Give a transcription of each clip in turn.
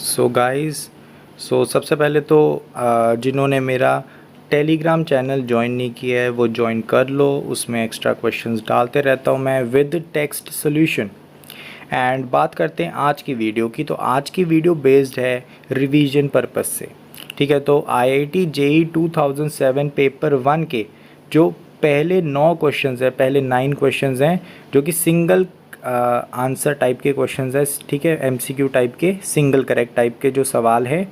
So guys सबसे पहले तो जिन्होंने मेरा टेलीग्राम चैनल ज्वाइन नहीं किया है वो ज्वाइन कर लो। उसमें एक्स्ट्रा क्वेश्चंस डालते रहता हूँ मैं विद टेक्स्ट सोल्यूशन। एंड बात करते हैं आज की वीडियो की। तो आज की वीडियो बेस्ड है रिवीजन पर्पस से। ठीक है, तो IIT JEE 2007 पेपर 1 के जो पहले 9 क्वेश्चंस हैं, पहले 9 क्वेश्चंस हैं जो कि सिंगल आंसर टाइप के क्वेश्चंस है। ठीक है, MCQ टाइप के, सिंगल करेक्ट टाइप के जो सवाल है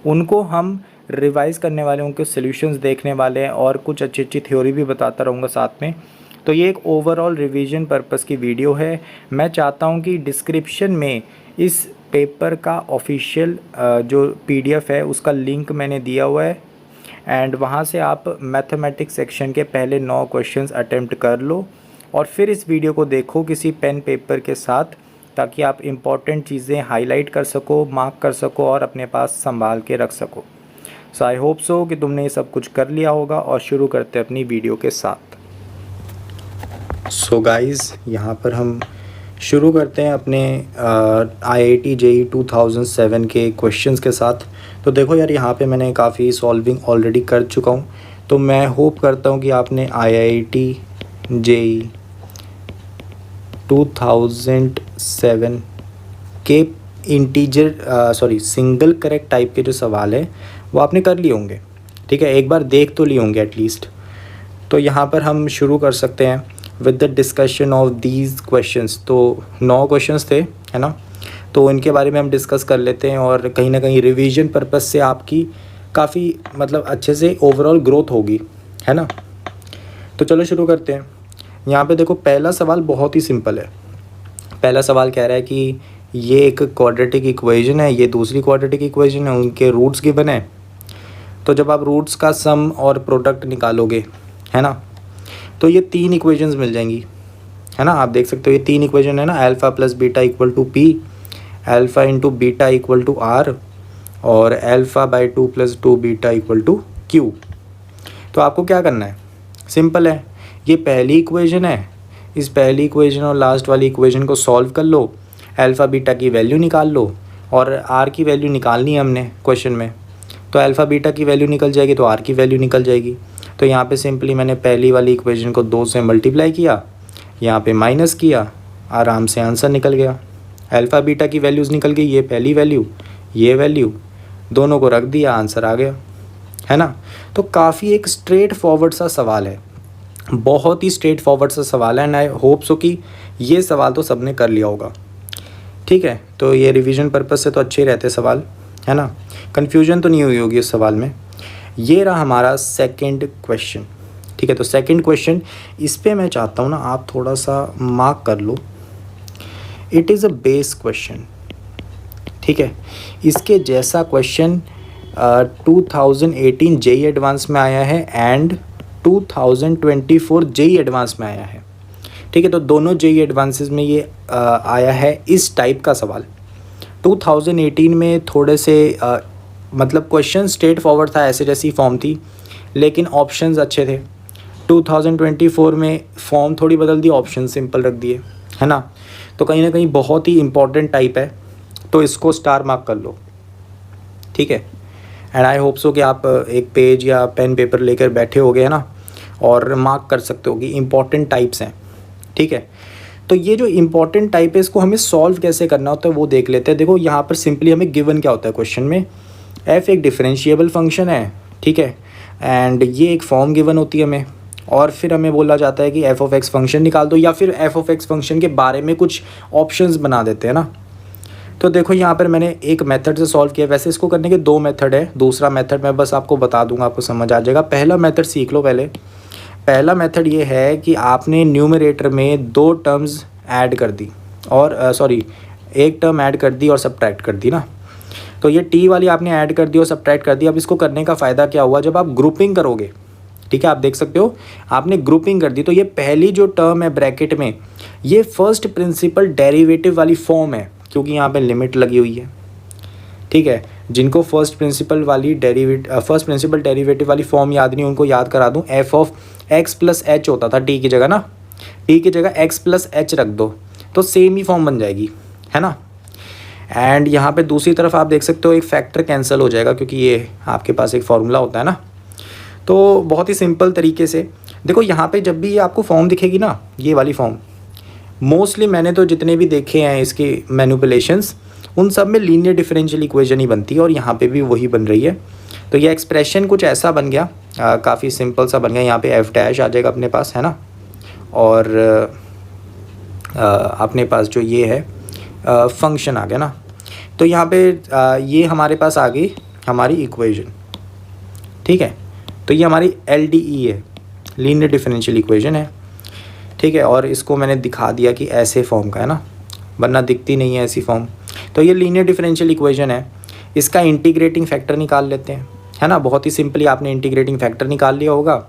उनको हम रिवाइज़ करने वाले हैं, उनके सॉल्यूशंस देखने वाले हैं और कुछ अच्छी अच्छी थ्योरी भी बताता रहूँगा साथ में। तो ये एक ओवरऑल रिवीजन पर्पस की वीडियो है। मैं चाहता हूँ कि डिस्क्रिप्शन में इस पेपर का ऑफिशियल जो PDF है उसका लिंक मैंने दिया हुआ है एंड वहाँ से आप मैथमेटिक्स सेक्शन के पहले 9 क्वेश्चंस अटेम्प्ट कर लो और फिर इस वीडियो को देखो किसी पेन पेपर के साथ, ताकि आप इम्पॉर्टेंट चीज़ें हाईलाइट कर सको, मार्क कर सको और अपने पास संभाल के रख सको। सो आई होप सो कि तुमने ये सब कुछ कर लिया होगा और शुरू करते हैं अपनी वीडियो के साथ। सो गाइस, यहाँ पर हम शुरू करते हैं अपने IIT JEE 2007 के क्वेश्चंस के साथ। तो देखो यार, यहाँ पे मैंने काफ़ी सॉल्विंग ऑलरेडी कर चुका हूँ। तो मैं होप करता हूँ कि आपने IIT JEE 2007 के सिंगल करेक्ट टाइप के जो सवाल है वो आपने कर लिए होंगे। ठीक है, एक बार देख तो लिए होंगे एटलीस्ट। तो यहाँ पर हम शुरू कर सकते हैं with the discussion of these questions. तो 9 क्वेश्चंस थे, है ना, तो इनके बारे में हम डिस्कस कर लेते हैं और कहीं ना कहीं रिवीजन पर्पस से आपकी काफ़ी अच्छे से ओवरऑल ग्रोथ होगी, है ना। तो चलो शुरू करते हैं। यहाँ पे देखो, पहला सवाल बहुत ही सिंपल है। पहला सवाल कह रहा है कि ये एक क्वाड्रेटिक इक्वेशन है, ये दूसरी क्वाड्रेटिक इक्वेशन है, उनके रूट्स गिवन है। तो जब आप रूट्स का सम और प्रोडक्ट निकालोगे, है ना, तो ये 3 इक्वेशंस मिल जाएंगी, है ना। आप देख सकते हो ये 3 इक्वेशन है ना, alpha plus beta equal to P, alpha into beta equal to R और alpha by 2 plus 2 beta equal to Q। तो आपको क्या करना है, सिंपल है, ये पहली इक्वेशन है, इस पहली इक्वेशन और लास्ट वाली इक्वेशन को सॉल्व कर लो, अल्फ़ा बीटा की वैल्यू निकाल लो और R की वैल्यू निकालनी है हमने क्वेश्चन में। तो अल्फ़ा बीटा की वैल्यू निकल जाएगी तो R की वैल्यू निकल जाएगी। तो यहाँ पे सिंपली मैंने पहली वाली इक्वेशन को 2 से मल्टीप्लाई किया, यहाँ पे माइनस किया, आराम से आंसर निकल गया। अल्फ़ा बीटा की वैल्यूज़ निकल गई, ये पहली वैल्यू, ये वैल्यू, दोनों को रख दिया, आंसर आ गया, है ना। तो काफ़ी एक स्ट्रेट फॉरवर्ड सा सवाल है, बहुत ही स्ट्रेट फॉरवर्ड सा सवाल है एंड आई होप सो कि ये सवाल तो सबने कर लिया होगा। ठीक है, तो ये रिवीजन पर्पस से तो अच्छे ही रहते सवाल, है ना, कन्फ्यूजन तो नहीं हुई होगी इस सवाल में। ये रहा हमारा सेकंड क्वेश्चन। ठीक है, तो सेकंड क्वेश्चन, इस पे मैं चाहता हूँ ना आप थोड़ा सा मार्क कर लो, it is a base question. ठीक है, इसके जैसा क्वेश्चन 2018 JEE एडवांस में आया है एंड 2024 JEE एडवांस में आया है। ठीक है, तो दोनों JEE एडवांसेस में ये आया है इस टाइप का सवाल। 2018 में थोड़े से क्वेश्चन स्ट्रेट फॉरवर्ड था, ऐसे जैसी फॉर्म थी, लेकिन ऑप्शंस अच्छे थे। 2024 में फॉर्म थोड़ी बदल दी, ऑप्शन सिंपल रख दिए, है ना। तो कहीं ना कहीं बहुत ही इंपॉर्टेंट टाइप है, तो इसको स्टार मार्क कर लो। ठीक है, एंड आई होप सो कि आप एक पेज या पेन पेपर लेकर बैठे होगे, है ना, और मार्क कर सकते हो कि इम्पॉर्टेंट टाइप्स हैं। ठीक है, तो ये जो इम्पॉर्टेंट टाइप है इसको हमें सॉल्व कैसे करना होता है वो देख लेते हैं। देखो यहाँ पर सिंपली हमें गिवन क्या होता है क्वेश्चन में, f एक डिफरेंशिएबल फंक्शन है, ठीक है, एंड ये एक फॉर्म गिवन होती है हमें, और फिर हमें बोला जाता है कि f ऑफ x फंक्शन निकाल दो, या फिर f ऑफ x फंक्शन के बारे में कुछ ऑप्शंस बना देते हैं ना। तो देखो यहाँ पर मैंने एक मेथड से सॉल्व किया। वैसे इसको करने के 2 मेथड है, दूसरा मेथड मैं बस आपको बता दूंगा, आपको समझ आ जाएगा। पहला मेथड सीख लो पहले। पहला मेथड ये है कि आपने न्यूमरेटर में 2 टर्म्स ऐड कर दी और एक टर्म ऐड कर दी और सब्ट्रैक्ट कर दी ना। तो ये t वाली आपने ऐड कर दी और सब्ट्रैक्ट कर दी। अब इसको करने का फ़ायदा क्या हुआ, जब आप ग्रुपिंग करोगे, ठीक है, आप देख सकते हो आपने ग्रुपिंग कर दी, तो ये पहली जो टर्म है ब्रैकेट में, ये फर्स्ट प्रिंसिपल डेरिवेटिव वाली फॉर्म है, क्योंकि यहाँ पे लिमिट लगी हुई है। ठीक है, जिनको फर्स्ट प्रिंसिपल डेरिवेटिव वाली फॉर्म याद नहीं, उनको याद करा दूँ, f of x plus H होता था t की जगह ना, t की जगह x प्लस एच रख दो तो सेम ही फॉर्म बन जाएगी, है ना। एंड यहाँ पे दूसरी तरफ आप देख सकते हो एक फैक्टर कैंसिल हो जाएगा, क्योंकि ये आपके पास एक फार्मूला होता है ना। तो बहुत ही सिंपल तरीके से देखो, यहाँ पे जब भी ये आपको फॉर्म दिखेगी ना, ये वाली फॉर्म, मोस्टली मैंने तो जितने भी देखे हैं इसके मैनिपुलेशंस, उन सब में लीनियर डिफरेंशियल इक्वेशन ही बनती है, और यहाँ पे भी वही बन रही है। तो ये एक्सप्रेशन कुछ ऐसा बन गया, काफ़ी सिंपल सा बन गया। यहाँ पे एफ डैश आ जाएगा अपने पास, है ना, और अपने पास जो ये है फंक्शन आ गया ना। तो यहाँ पे ये हमारे पास आ गई हमारी इक्वेशन, ठीक है। तो ये हमारी LDE है, लीनियर डिफरेंशियल इक्वेशन है, ठीक है। और इसको मैंने दिखा दिया कि ऐसे फॉर्म का है ना, वरना दिखती नहीं है ऐसी फॉर्म। तो ये लीनियर डिफरेंशियल इक्वेशन है, इसका इंटीग्रेटिंग फैक्टर निकाल लेते हैं, है ना। बहुत ही सिंपली आपने इंटीग्रेटिंग फैक्टर निकाल लिया होगा,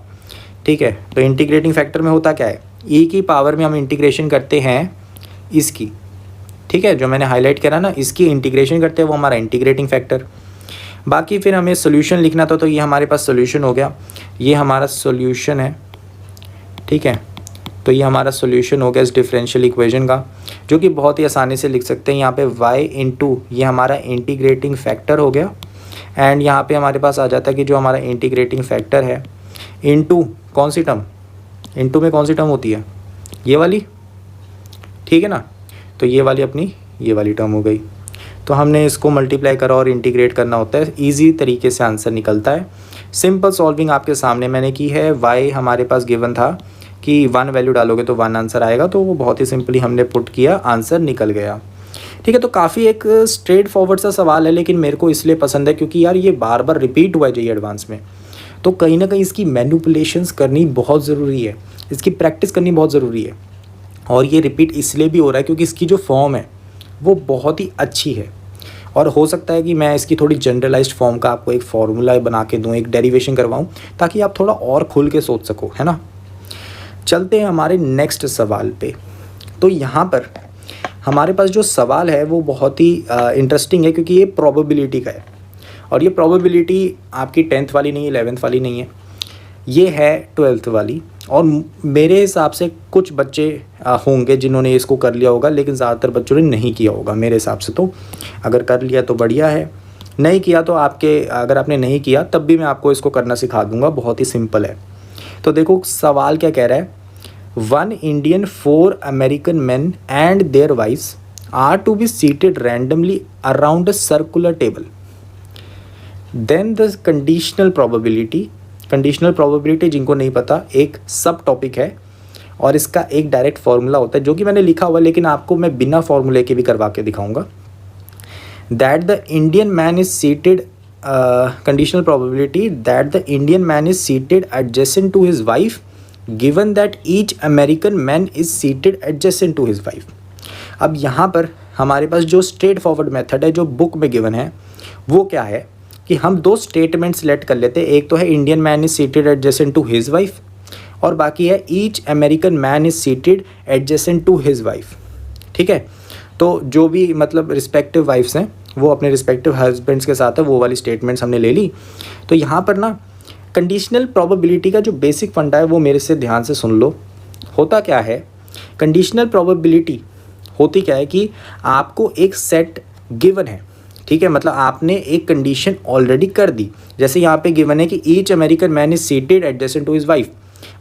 ठीक है। तो इंटीग्रेटिंग फैक्टर में होता क्या है, e की पावर में हम इंटीग्रेशन करते हैं इसकी, ठीक है, जो मैंने हाईलाइट करा ना, इसकी इंटीग्रेशन करते हैं, वो हमारा इंटीग्रेटिंग फैक्टर। बाकी फिर हमें सोल्यूशन लिखना था, तो ये हमारे पास सोल्यूशन हो गया, ये हमारा सोल्यूशन है, ठीक है। तो ये हमारा सोल्यूशन हो गया इस डिफरेंशियल इक्वेशन का, जो कि बहुत ही आसानी से लिख सकते हैं। यहाँ पे y इंटू ये हमारा इंटीग्रेटिंग फैक्टर हो गया, एंड यहाँ पे हमारे पास आ जाता है कि जो हमारा इंटीग्रेटिंग फैक्टर है इंटू कौन सी टर्म, इंटू में कौन सी टर्म होती है, ये वाली, ठीक है ना। तो ये वाली अपनी ये वाली टर्म हो गई। तो हमने इसको मल्टीप्लाई करा और इंटीग्रेट करना होता है, ईजी तरीके से आंसर निकलता है। सिंपल सॉल्विंग आपके सामने मैंने की है। y हमारे पास गिवन था कि 1 वैल्यू डालोगे तो 1 आंसर आएगा, तो वो बहुत ही सिंपली हमने पुट किया, आंसर निकल गया, ठीक है। तो काफ़ी एक स्ट्रेट फॉरवर्ड सा सवाल है, लेकिन मेरे को इसलिए पसंद है क्योंकि यार ये बार बार रिपीट हुआ है JEE एडवांस में, तो कहीं ना कहीं इसकी मैनिपुलेशंस करनी बहुत ज़रूरी है, इसकी प्रैक्टिस करनी बहुत ज़रूरी है। और ये रिपीट इसलिए भी हो रहा है क्योंकि इसकी जो फॉर्म है वो बहुत ही अच्छी है, और हो सकता है कि मैं इसकी थोड़ी जनरलाइज्ड फॉर्म का आपको एक फार्मूला बना के दूँ, एक डेरिवेशन करवाऊँ, ताकि आप थोड़ा और खुल के सोच सको, है ना। चलते हैं हमारे नेक्स्ट सवाल पे। तो यहाँ पर हमारे पास जो सवाल है वो बहुत ही इंटरेस्टिंग है, क्योंकि ये प्रोबेबिलिटी का है, और ये प्रोबेबिलिटी आपकी 10th वाली नहीं है, 11th वाली नहीं है, ये है 12th वाली। और मेरे हिसाब से कुछ बच्चे होंगे जिन्होंने इसको कर लिया होगा, लेकिन ज़्यादातर बच्चों ने नहीं किया होगा मेरे हिसाब से। तो अगर कर लिया तो बढ़िया है, नहीं किया तो अगर आपने नहीं किया तब भी मैं आपको इसको करना सिखा दूँगा, बहुत ही सिंपल है। तो देखो सवाल क्या कह रहा है, 1 Indian 4 American men and their wives are to be seated randomly around a circular table. Then the conditional probability जिनको नहीं पता एक सब टॉपिक है, और इसका एक डायरेक्ट फार्मूला होता है जो कि मैंने लिखा हुआ है, लेकिन आपको मैं बिना फार्मूले के भी करवा के दिखाऊंगा। That the Indian man is seated, conditional probability that the Indian man is seated adjacent to his wife given that each American man is seated adjacent to his wife. अब यहाँ पर हमारे पास जो स्ट्रेट फॉरवर्ड मेथड है जो book में given है, वो क्या है कि हम दो स्टेटमेंट सेलेक्ट कर लेते हैं। एक तो है Indian man is seated adjacent to his wife, और बाकी है each American man is seated adjacent to his wife, ठीक है। तो जो भी मतलब रिस्पेक्टिव वाइफ्स हैं वो अपने रिस्पेक्टिव हस्बैंड्स के साथ है, वो वाली स्टेटमेंट्स हमने ले ली। तो यहाँ पर ना कंडीशनल प्रोबेबिलिटी का जो बेसिक फंडा है वो मेरे से ध्यान से सुन लो। होता क्या है, कंडीशनल प्रोबेबिलिटी होती क्या है कि आपको एक सेट गिवन है, ठीक है, मतलब आपने एक कंडीशन ऑलरेडी कर दी। जैसे यहाँ पे गिवन है कि each American man is seated adjacent to his wife,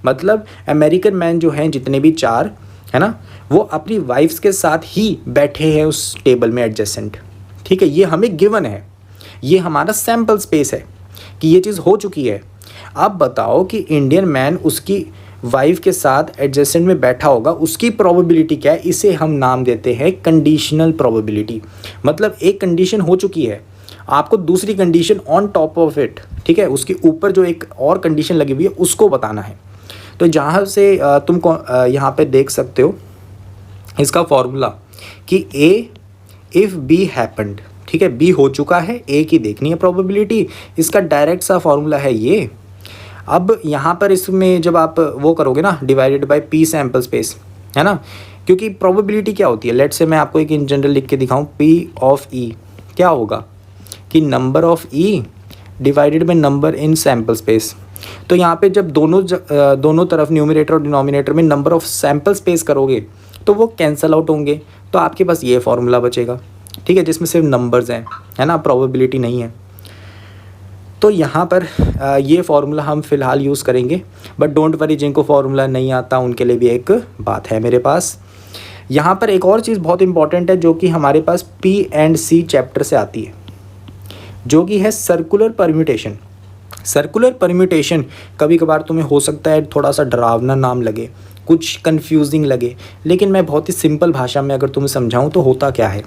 मतलब अमेरिकन मैन जो हैं जितने भी 4 है ना, वो अपनी वाइफ्स के साथ ही बैठे हैं उस टेबल में एडजेसेंट, ठीक है। ये हमें गिवन है, ये हमारा सैम्पल स्पेस है कि ये चीज़ हो चुकी है। अब बताओ कि इंडियन मैन उसकी वाइफ के साथ एडजेसेंट में बैठा होगा, उसकी प्रोबेबिलिटी क्या है, इसे हम नाम देते हैं कंडीशनल प्रोबेबिलिटी। मतलब एक कंडीशन हो चुकी है, आपको दूसरी condition on top of it, ठीक है, उसके ऊपर जो एक और कंडीशन लगी हुई है उसको बताना है। तो जहाँ से तुम यहाँ पे देख सकते हो इसका फॉर्मूला कि ए इफ़ बी हैपेंड, ठीक है, बी हो चुका है, ए की देखनी है प्रोबेबिलिटी, इसका डायरेक्ट सा फॉर्मूला है ये। अब यहाँ पर इसमें जब आप वो करोगे ना divided by P sample space, है ना, क्योंकि प्रोबेबिलिटी क्या होती है, लेट से मैं आपको एक इन जनरल लिख के दिखाऊँ, पी ऑफ ई क्या होगा कि number of E divided by number in sample space. तो यहाँ पे जब दोनों तरफ न्यूमरेटर और डिनोमिनेटर में नंबर ऑफ सैम्पल स्पेस करोगे तो वो कैंसल आउट होंगे, तो आपके पास ये फॉर्मूला बचेगा। ठीक है, जिसमें सिर्फ नंबर्स हैं, है ना, प्रोबेबिलिटी नहीं है। तो यहाँ पर ये फार्मूला हम फ़िलहाल यूज़ करेंगे, बट डोंट वरी, जिनको फार्मूला नहीं आता उनके लिए भी एक बात है मेरे पास। यहाँ पर एक और चीज़ बहुत इंपॉर्टेंट है जो कि हमारे पास P&C चैप्टर से आती है, जो कि है सर्कुलर परम्यूटेशन। सर्कुलर परम्यूटेशन कभी कभार तुम्हें हो सकता है थोड़ा सा डरावना नाम लगे, कुछ कंफ्यूजिंग लगे, लेकिन मैं बहुत ही सिंपल भाषा में अगर तुम्हें समझाऊं तो होता क्या है।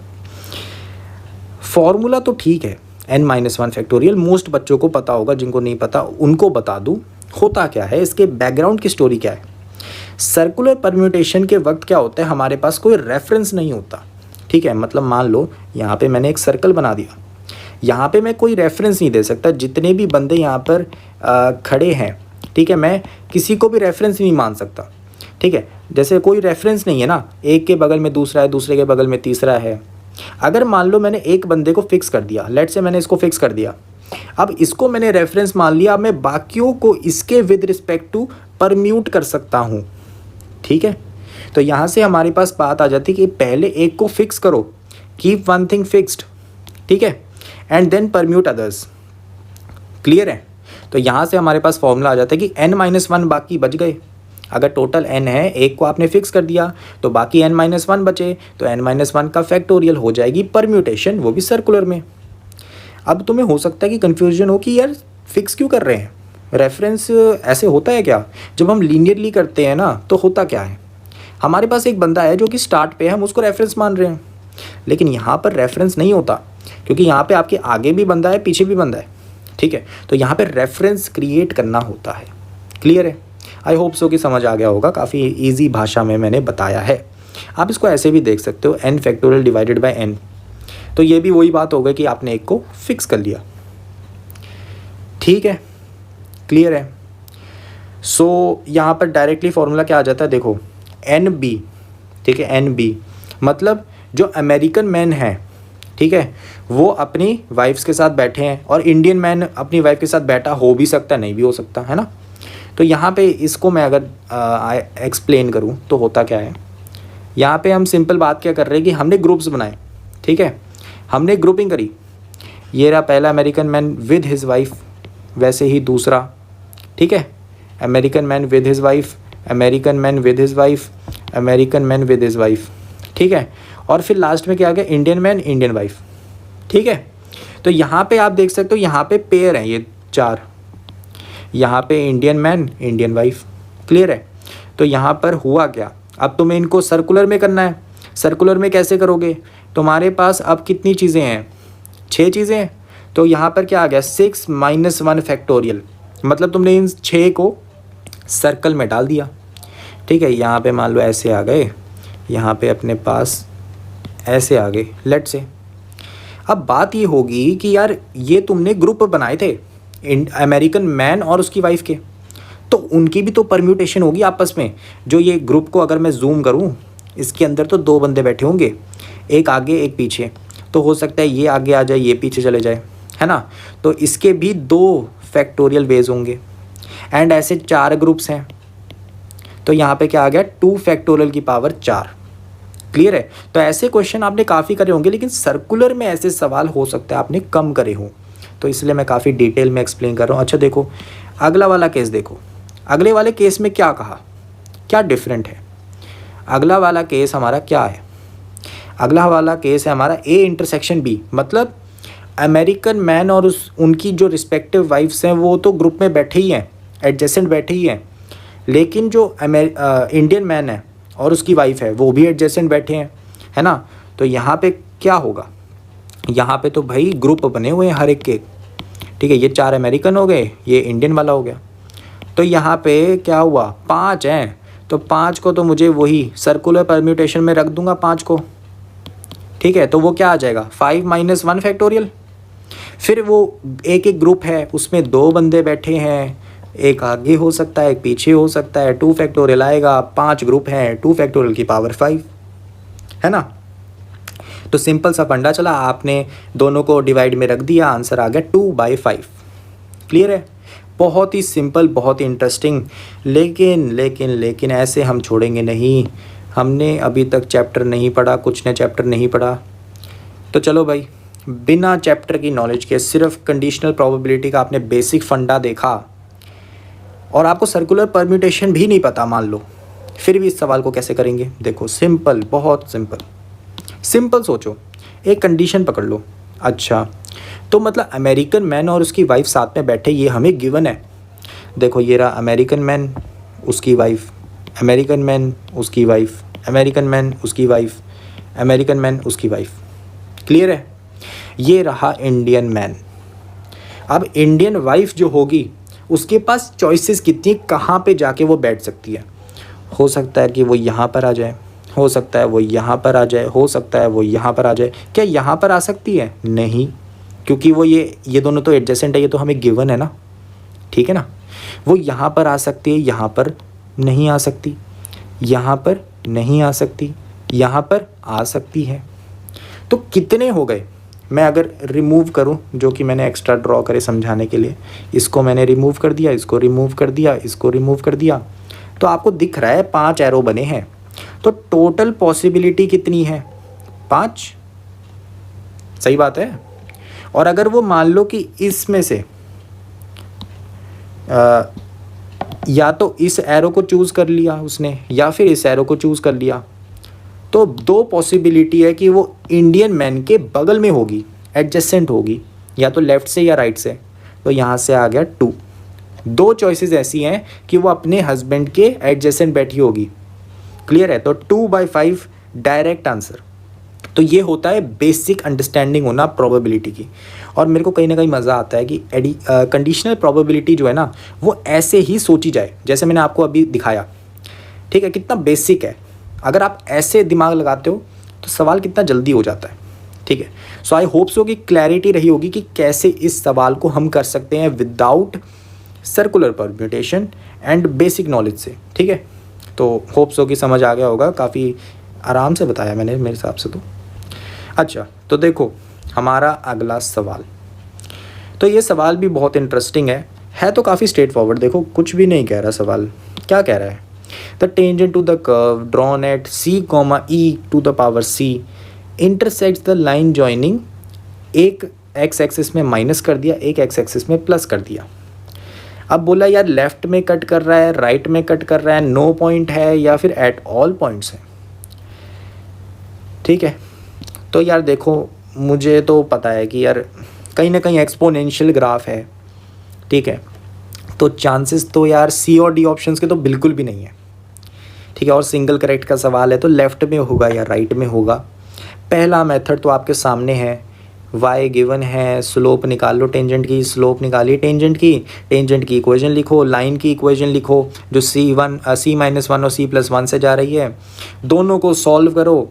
फॉर्मूला तो ठीक है n-1 फैक्टोरियल, मोस्ट बच्चों को पता होगा, जिनको नहीं पता उनको बता दूं होता क्या है, इसके बैकग्राउंड की स्टोरी क्या है। सर्कुलर परम्यूटेशन के वक्त क्या होता है, हमारे पास कोई रेफरेंस नहीं होता। ठीक है, मतलब मान लो यहाँ पे मैंने एक सर्कल बना दिया, यहाँ पे मैं कोई रेफरेंस नहीं दे सकता। जितने भी बंदे यहाँ पर खड़े हैं, ठीक है, मैं किसी को भी रेफरेंस नहीं मान सकता। ठीक है, जैसे कोई रेफरेंस नहीं है ना, एक के बगल में दूसरा है, दूसरे के बगल में तीसरा है। अगर मान लो मैंने एक बंदे को फिक्स कर दिया, लेट से मैंने इसको फिक्स कर दिया, अब इसको मैंने रेफरेंस मान लिया, अब मैं बाकियों को इसके विद रिस्पेक्ट टू परम्यूट कर सकता हूँ। ठीक है, तो यहाँ से हमारे पास बात आ जाती है कि पहले एक को फिक्स करो, कीप वन थिंग फिक्स्ड, ठीक है, and then permute others. Clear है? तो यहाँ से हमारे पास फॉर्मूला आ जाता है कि n-1 बाकी बच गए। अगर टोटल n है, एक को आपने फिक्स कर दिया तो बाकी n-1 बचे, तो n-1 का फैक्टोरियल हो जाएगी परम्यूटेशन, वो भी सर्कुलर में। अब तुम्हें हो सकता है कि कन्फ्यूजन हो कि यार फिक्स क्यों कर रहे हैं, रेफरेंस ऐसे होता है क्या? जब हम लीनियरली करते हैं ना तो होता क्या है, हमारे पास एक बंदा है जो कि स्टार्ट पे है, हम उसको रेफरेंस मान रहे हैं, लेकिन यहाँ पर रेफरेंस नहीं होता, क्योंकि यहाँ पे आपके आगे भी बंदा है, पीछे भी बंदा है। ठीक है, तो यहाँ पे रेफरेंस क्रिएट करना होता है। क्लियर है? आई होप सो कि समझ आ गया होगा, काफ़ी ईजी भाषा में मैंने बताया है। आप इसको ऐसे भी देख सकते हो, n factorial divided by n, तो ये भी वही बात हो गई कि आपने एक को फिक्स कर लिया। ठीक है, क्लियर है? सो यहाँ पर डायरेक्टली फॉर्मूला क्या आ जाता है, देखो NB, ठीक है, NB मतलब जो अमेरिकन मैन है, ठीक है, वो अपनी वाइफ्स के साथ बैठे हैं, और इंडियन मैन अपनी वाइफ के साथ बैठा हो भी सकता है, नहीं भी हो सकता, है ना। तो यहाँ पे इसको मैं अगर एक्सप्लेन करूँ तो होता क्या है, यहाँ पे हम सिंपल बात क्या कर रहे हैं कि हमने ग्रुप्स बनाए, ठीक है, हमने ग्रुपिंग करी। ये रहा पहला American man with his wife, वैसे ही दूसरा, ठीक है, American man with his wife, American man with his wife, American man with his wife, ठीक है, और फिर लास्ट में क्या आ गया, इंडियन मैन इंडियन वाइफ। ठीक है, तो यहाँ पे आप देख सकते हो, यहाँ पे पेयर हैं ये चार, यहाँ पे Indian man Indian wife. Clear है? तो यहाँ पर हुआ क्या, अब तुम्हें इनको सर्कुलर में करना है। सर्कुलर में कैसे करोगे, तुम्हारे पास अब कितनी चीज़ें हैं, 6 चीज़ें हैं, तो यहाँ पर क्या आ गया, 6-1 फैक्टोरियल, मतलब तुमने इन 6 को सर्कल में डाल दिया। ठीक है, यहाँ पे मान लो ऐसे आ गए, यहाँ पे अपने पास ऐसे आ गए, लेट से। अब बात ये होगी कि यार ये तुमने ग्रुप बनाए थे अमेरिकन मैन और उसकी वाइफ के, तो उनकी भी तो परम्यूटेशन होगी आपस में। जो ये ग्रुप को अगर मैं जूम करूं, इसके अंदर तो 2 बंदे बैठे होंगे, एक आगे एक पीछे, तो हो सकता है ये आगे आ जाए, ये पीछे चले जाए, है ना। तो इसके भी 2 फैक्टोरियल वेज होंगे, एंड ऐसे 4 ग्रुप्स हैं, तो यहाँ पे क्या आ गया, 2 फैक्टोरियल की पावर 4। क्लियर है? तो ऐसे क्वेश्चन आपने काफ़ी करे होंगे, लेकिन सर्कुलर में ऐसे सवाल हो सकता है आपने कम करे हों, तो इसलिए मैं काफ़ी डिटेल में एक्सप्लेन कर रहा हूँ। अच्छा देखो, अगला वाला केस देखो, अगले वाले केस में क्या कहा, क्या डिफरेंट है। अगला वाला केस हमारा क्या है, अगला वाला केस है हमारा A इंटरसेक्शन B, मतलब अमेरिकन मैन और उनकी जो रिस्पेक्टिव वाइफ्स हैं वो तो ग्रुप में बैठे ही हैं, एडजेसेंट बैठे ही हैं, लेकिन जो इंडियन मैन है और उसकी वाइफ है वो भी एडजेसेंट बैठे हैं, है ना। तो यहाँ पे क्या होगा, यहाँ पे तो भाई ग्रुप बने हुए हैं हर एक के, ठीक है, ये 4 अमेरिकन हो गए, ये इंडियन वाला हो गया, तो यहाँ पे क्या हुआ, 5 हैं, तो 5 को तो मुझे वही सर्कुलर परम्यूटेशन में रख दूंगा 5 को। ठीक है, तो वो क्या आ जाएगा, 5-1 फैक्टोरियल। फिर वो एक एक ग्रुप है, उसमें 2 बंदे बैठे हैं, एक आगे हो सकता है एक पीछे हो सकता है, 2 फैक्टोरियल आएगा, 5 ग्रुप हैं, 2 फैक्टोरियल की पावर 5, है ना। तो सिंपल सा फंडा चला, आपने दोनों को डिवाइड में रख दिया, आंसर आ गया 2/5। क्लियर है? बहुत ही सिंपल, बहुत ही इंटरेस्टिंग, लेकिन ऐसे हम छोड़ेंगे नहीं। हमने अभी तक चैप्टर नहीं पढ़ा, कुछ ने चैप्टर नहीं पढ़ा, तो चलो भाई, बिना चैप्टर की नॉलेज के सिर्फ कंडीशनल प्रोबेबिलिटी का आपने बेसिक फंडा देखा और आपको सर्कुलर परम्यूटेशन भी नहीं पता मान लो, फिर भी इस सवाल को कैसे करेंगे? देखो सिंपल, बहुत सिंपल। सिंपल सोचो, एक कंडीशन पकड़ लो। अच्छा, तो मतलब अमेरिकन मैन और उसकी वाइफ साथ में बैठे, ये हमें गिवन है। देखो ये रहा अमेरिकन मैन, उसकी वाइफ, अमेरिकन मैन, उसकी वाइफ, अमेरिकन मैन, उसकी वाइफ, अमेरिकन मैन, उसकी वाइफ। क्लियर है? ये रहा इंडियन मैन। अब इंडियन वाइफ जो होगी उसके पास चॉइसेस कितनी, कहाँ पे जाके वो बैठ सकती है। हो सकता है कि वो यहाँ पर आ जाए, हो सकता है वो यहाँ पर आ जाए, हो सकता है वो यहाँ पर आ जाए। क्या यहाँ पर आ सकती है? नहीं, क्योंकि वो ये दोनों तो एडजेसेंट है, ये तो हमें गिवन है ना, ठीक है ना। वो यहाँ पर आ सकती है, यहाँ पर नहीं आ सकती, यहाँ पर नहीं आ सकती, यहाँ पर आ सकती है। तो कितने हो गए? मैं अगर रिमूव करूं, जो कि मैंने एक्स्ट्रा ड्रॉ करे समझाने के लिए, इसको मैंने रिमूव कर दिया, इसको रिमूव कर दिया, इसको रिमूव कर दिया, तो आपको दिख रहा है 5 एरो बने हैं। तो टोटल पॉसिबिलिटी कितनी है? 5। सही बात है। और अगर वो मान लो कि इसमें से या तो इस एरो को चूज़ कर लिया उसने या फिर इस एरो को चूज़ कर लिया, तो 2 पॉसिबिलिटी है कि वो इंडियन मैन के बगल में होगी, एडजेसेंट होगी, या तो लेफ़्ट से या राइट से। तो यहाँ से आ गया 2। 2 चॉइसेस ऐसी हैं कि वो अपने हस्बैंड के एडजेसेंट बैठी होगी। क्लियर है? तो 2/5 डायरेक्ट आंसर। तो ये होता है बेसिक अंडरस्टैंडिंग होना प्रोबेबिलिटी की। और मेरे को कहीं ना कहीं मज़ा आता है कि कंडीशनल प्रोबेबिलिटी जो है ना, वो ऐसे ही सोची जाए जैसे मैंने आपको अभी दिखाया। ठीक है, कितना बेसिक है। अगर आप ऐसे दिमाग लगाते हो तो सवाल कितना जल्दी हो जाता है। ठीक है, सो आई होप सो कि क्लैरिटी रही होगी कि कैसे इस सवाल को हम कर सकते हैं without circular permutation and basic knowledge से। ठीक है, तो होप सो कि समझ आ गया होगा, काफ़ी आराम से बताया मैंने मेरे हिसाब से तो। अच्छा, तो देखो हमारा अगला सवाल, तो ये सवाल भी बहुत इंटरेस्टिंग है तो काफ़ी स्ट्रेट फॉरवर्ड। देखो कुछ भी नहीं कह रहा सवाल, क्या कह रहा है? The tangent to the curve drawn at c, e to the power c intersects the line joining. एक एक्स एक्सिस में माइनस कर दिया, एक एक्स एक्सिस में प्लस कर दिया। अब बोला यार लेफ्ट में कट कर रहा है, राइट में कट कर रहा है, नो पॉइंट है या फिर एट ऑल पॉइंट्स है। ठीक है, तो यार देखो मुझे तो पता है कि यार कहीं ना कहीं एक्सपोनेंशियल ग्राफ है। ठीक है, तो चांसेस तो यार सी और डी ऑप्शंस के तो बिल्कुल भी नहीं है। ठीक है, और सिंगल करेक्ट का सवाल है तो लेफ़्ट में होगा या राइट में होगा। पहला मेथड तो आपके सामने है, y गिवन है, स्लोप निकाल लो टेंजेंट की, स्लोप निकालिए टेंजेंट की इक्वेशन लिखो, लाइन की इक्वेशन लिखो जो c1 c-1 और c+1 से जा रही है, दोनों को सॉल्व करो।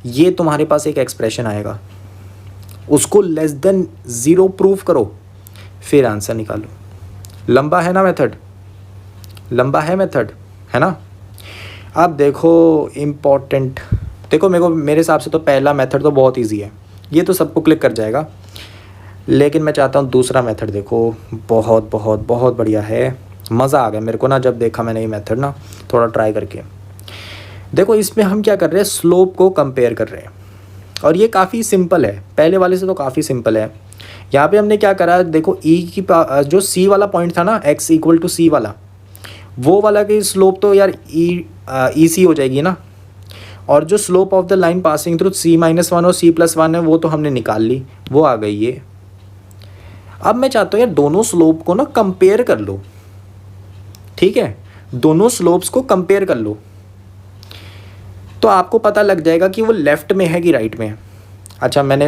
ये तुम्हारे पास एक एक्सप्रेशन आएगा, उसको लेस देन 0 प्रूफ करो, फिर आंसर निकालो। लंबा है ना मेथड, लंबा है मेथड, है ना। अब देखो इम्पॉर्टेंट, देखो मेरे हिसाब से तो पहला मेथड तो बहुत इजी है, ये तो सबको क्लिक कर जाएगा। लेकिन मैं चाहता हूँ दूसरा मेथड देखो, बहुत बहुत बहुत बढ़िया है। मज़ा आ गया मेरे को ना जब देखा मैंने ये मेथड ना, थोड़ा ट्राई करके। देखो इसमें हम क्या कर रहे हैं, स्लोप को कंपेयर कर रहे हैं और ये काफ़ी सिंपल है, पहले वाले से तो काफ़ी सिंपल है। यहाँ पे हमने क्या करा, देखो ई की जो सी वाला पॉइंट था ना, x इक्वल टू सी वाला, वो वाला की स्लोप तो यार ई सी हो जाएगी ना। और जो slope of the line passing through c-1 और c+1 है वो तो हमने निकाल ली, वो आ गई ये। अब मैं चाहता हूँ यार दोनों स्लोप को ना कंपेयर कर लो। ठीक है, दोनों स्लोप्स को कंपेयर कर लो तो आपको पता लग जाएगा कि वो लेफ़्ट में है कि राइट में है। अच्छा, मैंने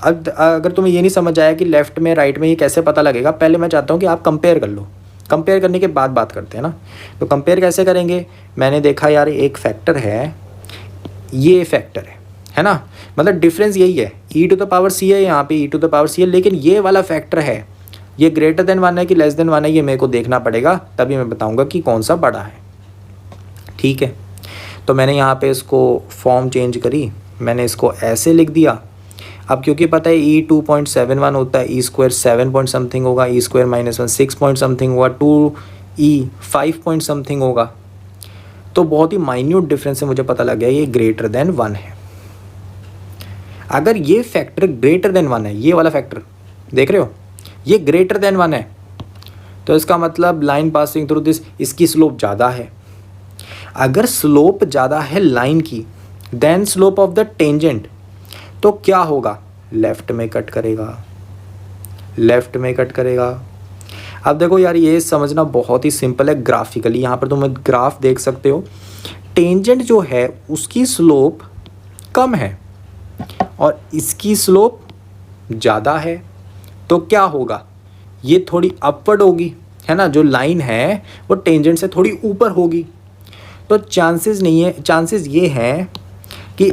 अगर तुम्हें ये नहीं समझ आया कि लेफ़्ट में राइट में ये कैसे पता लगेगा, पहले मैं चाहता हूँ कि आप कंपेयर कर लो, कंपेयर करने के बाद बात करते हैं ना। तो कंपेयर कैसे करेंगे, मैंने देखा यार एक फैक्टर है, ये फैक्टर है ना, मतलब डिफरेंस यही है, e⁻c है, यहाँ पे e⁻c है, लेकिन ये वाला फैक्टर है, ये ग्रेटर देन 1 है कि लेस देन 1 है, ये मेरे को देखना पड़ेगा, तभी मैं बताऊँगा कि कौन सा बड़ा है। ठीक है, तो मैंने यहाँ पे इसको फॉर्म चेंज करी, मैंने इसको ऐसे लिख दिया। अब क्योंकि पता है e 2.71 होता है, e² 7 पॉइंट समथिंग होगा, e² -1 6 पॉइंट समथिंग होगा, 2e 5 पॉइंट समथिंग होगा, तो बहुत ही माइन्यूट डिफरेंस से मुझे पता लग गया ये ग्रेटर देन 1 है। अगर ये फैक्टर ग्रेटर देन 1 है, ये वाला फैक्टर देख रहे हो, ये ग्रेटर देन 1 है, तो इसका मतलब लाइन पासिंग थ्रू दिस, इसकी स्लोप ज़्यादा है। अगर स्लोप ज़्यादा है लाइन की then slope of the tangent, तो क्या होगा, लेफ्ट में कट करेगा, लेफ्ट में कट करेगा। अब देखो यार, ये समझना बहुत ही सिंपल है ग्राफिकली। यहाँ पर तुम ग्राफ देख सकते हो, टेंजेंट जो है उसकी स्लोप कम है और इसकी स्लोप ज़्यादा है, तो क्या होगा, ये थोड़ी अपवर्ड होगी, है ना, जो लाइन है वो टेंजेंट से थोड़ी ऊपर होगी। तो चांसेस नहीं है, चांसेस ये हैं कि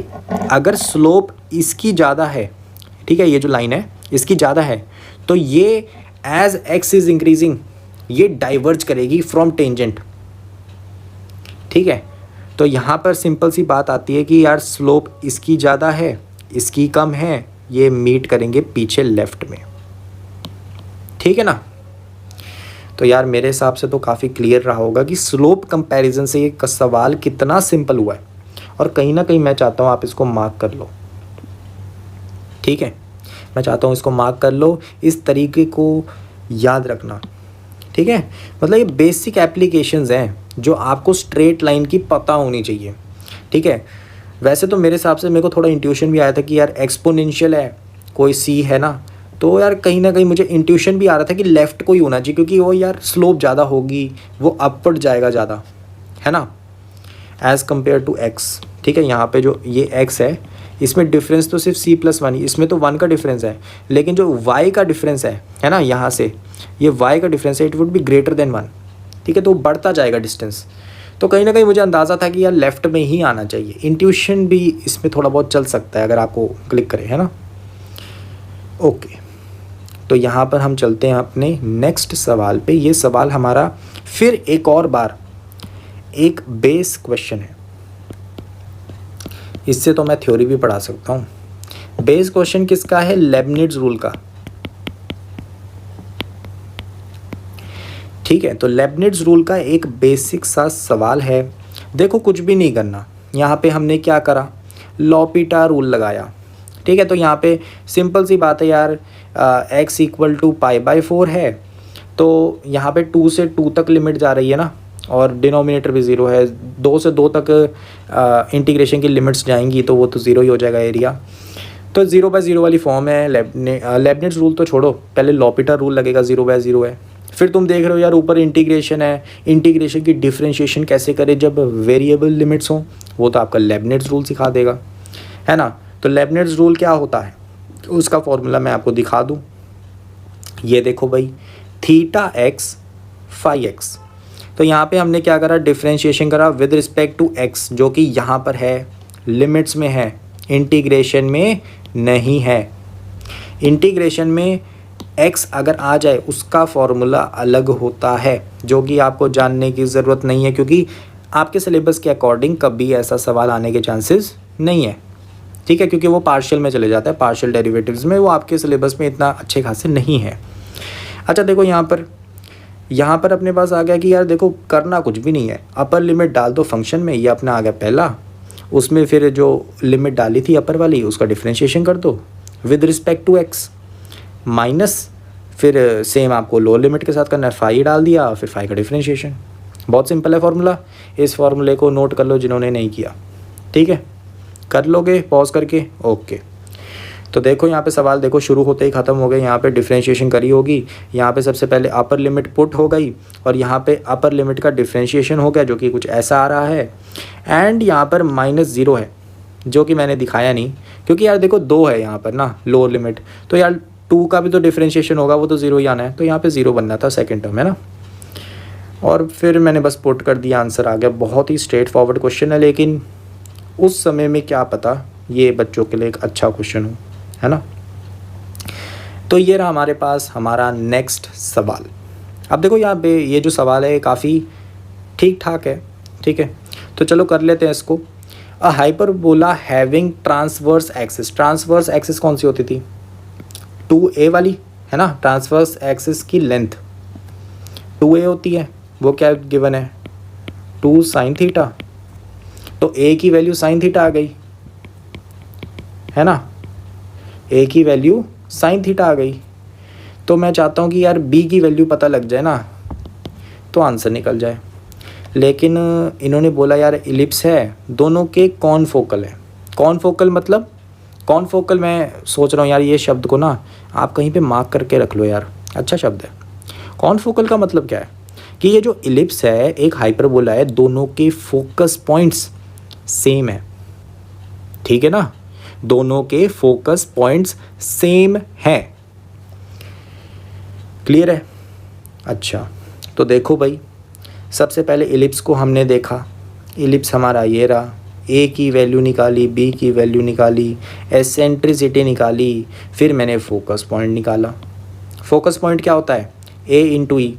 अगर स्लोप इसकी ज़्यादा है, ठीक है, ये जो लाइन है इसकी ज़्यादा है, तो ये एज एक्स इज इंक्रीजिंग ये डाइवर्ज करेगी फ्रॉम टेंजेंट, ठीक है। तो यहाँ पर सिंपल सी बात आती है कि यार स्लोप इसकी ज़्यादा है, इसकी कम है, ये मीट करेंगे पीछे लेफ्ट में, ठीक है ना। तो यार मेरे हिसाब से तो काफ़ी क्लियर रहा होगा कि स्लोप कंपैरिजन से ये सवाल कितना सिंपल हुआ है, और कहीं ना कहीं मैं चाहता हूँ आप इसको मार्क कर लो, ठीक है, मैं चाहता हूँ इसको मार्क कर लो, इस तरीके को याद रखना, ठीक है। मतलब ये बेसिक एप्लीकेशंस हैं जो आपको स्ट्रेट लाइन की पता होनी चाहिए, ठीक है। वैसे तो मेरे हिसाब से मेरे को थोड़ा इंट्यूशन भी आया था कि यार एक्सपोनेंशियल है कोई सी, है ना, तो यार कहीं ना कहीं मुझे इंट्यूशन भी आ रहा था कि लेफ़्ट को ही होना चाहिए, क्योंकि वो यार स्लोप ज़्यादा होगी, वो अपवर्ड जाएगा ज़्यादा, है ना, एज़ कम्पेयर टू एक्स, ठीक है। यहाँ पे जो ये एक्स है इसमें डिफरेंस तो सिर्फ c+1 ही, इसमें तो 1 का डिफरेंस है, लेकिन जो y का डिफरेंस है ना, यहाँ से ये y का डिफरेंस है, it would be greater than 1, ठीक है, तो बढ़ता जाएगा डिस्टेंस। तो कहीं ना कहीं मुझे अंदाज़ा था कि यार लेफ़्ट में ही आना चाहिए, इंट्यूशन भी इसमें थोड़ा बहुत चल सकता है अगर आपको क्लिक करें, है ना। ओके, तो यहाँ पर हम चलते हैं अपने नेक्स्ट सवाल पे। ये सवाल हमारा फिर एक और बार एक बेस क्वेश्चन है, इससे तो मैं थ्योरी भी पढ़ा सकता हूँ। बेस क्वेश्चन किसका है, लेबनिज़ रूल का, ठीक है। तो लेबनिज़ रूल का एक बेसिक सा सवाल है। देखो कुछ भी नहीं करना, यहाँ पे हमने क्या करा, लॉपिटा रूल लगाया, ठीक है। तो यहाँ पे सिंपल सी बात है यार, x = π/4 है, तो यहाँ पे 2 से 2 तक लिमिट जा रही है ना, और डिनोमिनेटर भी 0 है, 2 से 2 तक इंटीग्रेशन की लिमिट्स जाएंगी, तो वो तो 0 ही हो जाएगा एरिया। तो 0/0 वाली फॉर्म है। लेबनिज़ रूल तो छोड़ो, पहले लॉपिटा रूल लगेगा, 0/0 है। फिर तुम देख रहे हो यार ऊपर इंटीग्रेशन है, इंटीग्रेशन की डिफ्रेंशिएशन कैसे करें जब वेरिएबल लिमिट्स हों, वो तो आपका लेबनिज़ रूल सिखा देगा, है ना। तो लेबनिज़ रूल क्या होता है, उसका फॉर्मूला मैं आपको दिखा दूँ। ये देखो भाई, θx φx, तो यहाँ पे हमने क्या करा, डिफ्रेंशिएशन करा विद रिस्पेक्ट टू x, जो कि यहाँ पर है, लिमिट्स में है, इंटीग्रेशन में नहीं है। इंटीग्रेशन में x अगर आ जाए उसका फॉर्मूला अलग होता है, जो कि आपको जानने की ज़रूरत नहीं है, क्योंकि आपके सिलेबस के अकॉर्डिंग कभी ऐसा सवाल आने के चांसेस नहीं है, ठीक है, क्योंकि वो पार्शियल में चले जाता है, पार्शियल डेरिवेटिव्स में, वो आपके सिलेबस में इतना अच्छे खासे नहीं है। अच्छा देखो यहाँ पर अपने पास आ गया कि यार देखो करना कुछ भी नहीं है, अपर लिमिट डाल दो फंक्शन में, ये अपना आ गया पहला, उसमें फिर जो लिमिट डाली थी अपर वाली उसका डिफ्रेंशिएशन कर दो with respect to x, minus फिर सेम आपको लोअर लिमिट के साथ करना है, फाई डाल दिया, फिर फाई का डिफ्रेंशिएशन। बहुत सिंपल है फॉर्मूला, इस फॉर्मूले को नोट कर लो जिन्होंने नहीं किया, ठीक है, कर लोगे पॉज करके। ओके, तो देखो यहाँ पे सवाल देखो शुरू होते ही ख़त्म हो गए। यहाँ पे डिफ्रेंशिएशन करी होगी, यहाँ पे सबसे पहले अपर लिमिट पुट हो गई, और यहाँ पे अपर लिमिट का डिफ्रेंशिएशन हो गया, जो कि कुछ ऐसा आ रहा है, एंड यहाँ पर -0 है, जो कि मैंने दिखाया नहीं, क्योंकि यार देखो 2 है यहाँ पर ना लोअर लिमिट, तो यार 2 का भी तो डिफ्रेंशिएशन होगा, वो तो 0 ही आना है, तो यहाँ पे 0 बनना था सेकेंड टर्म, है ना। और फिर मैंने बस पुट कर दिया, आंसर आ गया। बहुत ही स्ट्रेट फॉरवर्ड क्वेश्चन है, लेकिन उस समय में क्या पता ये बच्चों के लिए एक अच्छा क्वेश्चन हो, है ना। तो ये रहा हमारे पास हमारा नेक्स्ट सवाल। अब देखो यहाँ पे ये जो सवाल है काफ़ी ठीक ठाक है, ठीक है, तो चलो कर लेते हैं इसको। A hyperbola having transverse axis, transverse axis कौन सी होती थी, 2a वाली, है ना। ट्रांसवर्स एक्सिस की लेंथ 2a होती है, वो क्या गिवन है, 2 sin थीटा, तो a की वैल्यू sin थीटा आ गई, है ना। ए की वैल्यू साइन थीटा आ गई। तो मैं चाहता हूँ कि यार बी की वैल्यू पता लग जाए ना, तो आंसर निकल जाए। लेकिन इन्होंने बोला यार इलिप्स है, दोनों के कौन फोकल है। कौन फोकल मतलब, कौन फोकल मैं सोच रहा हूँ यार ये शब्द को ना आप कहीं पे मार्क करके रख लो यार, अच्छा शब्द है। कौन फोकल का मतलब क्या है कि ये जो इलिप्स है एक हाइपरबोला है, दोनों के फोकस पॉइंट्स सेम है, ठीक है ना, दोनों के फोकस पॉइंट्स सेम है। क्लियर है? अच्छा तो देखो भाई, सबसे पहले इलिप्स को हमने देखा, इलिप्स हमारा ये रहा, ए की वैल्यू निकाली, बी की वैल्यू निकाली, एसेंट्रिसिटी निकाली, फिर मैंने फोकस पॉइंट निकाला। फोकस पॉइंट क्या होता है, ए इंटू ई।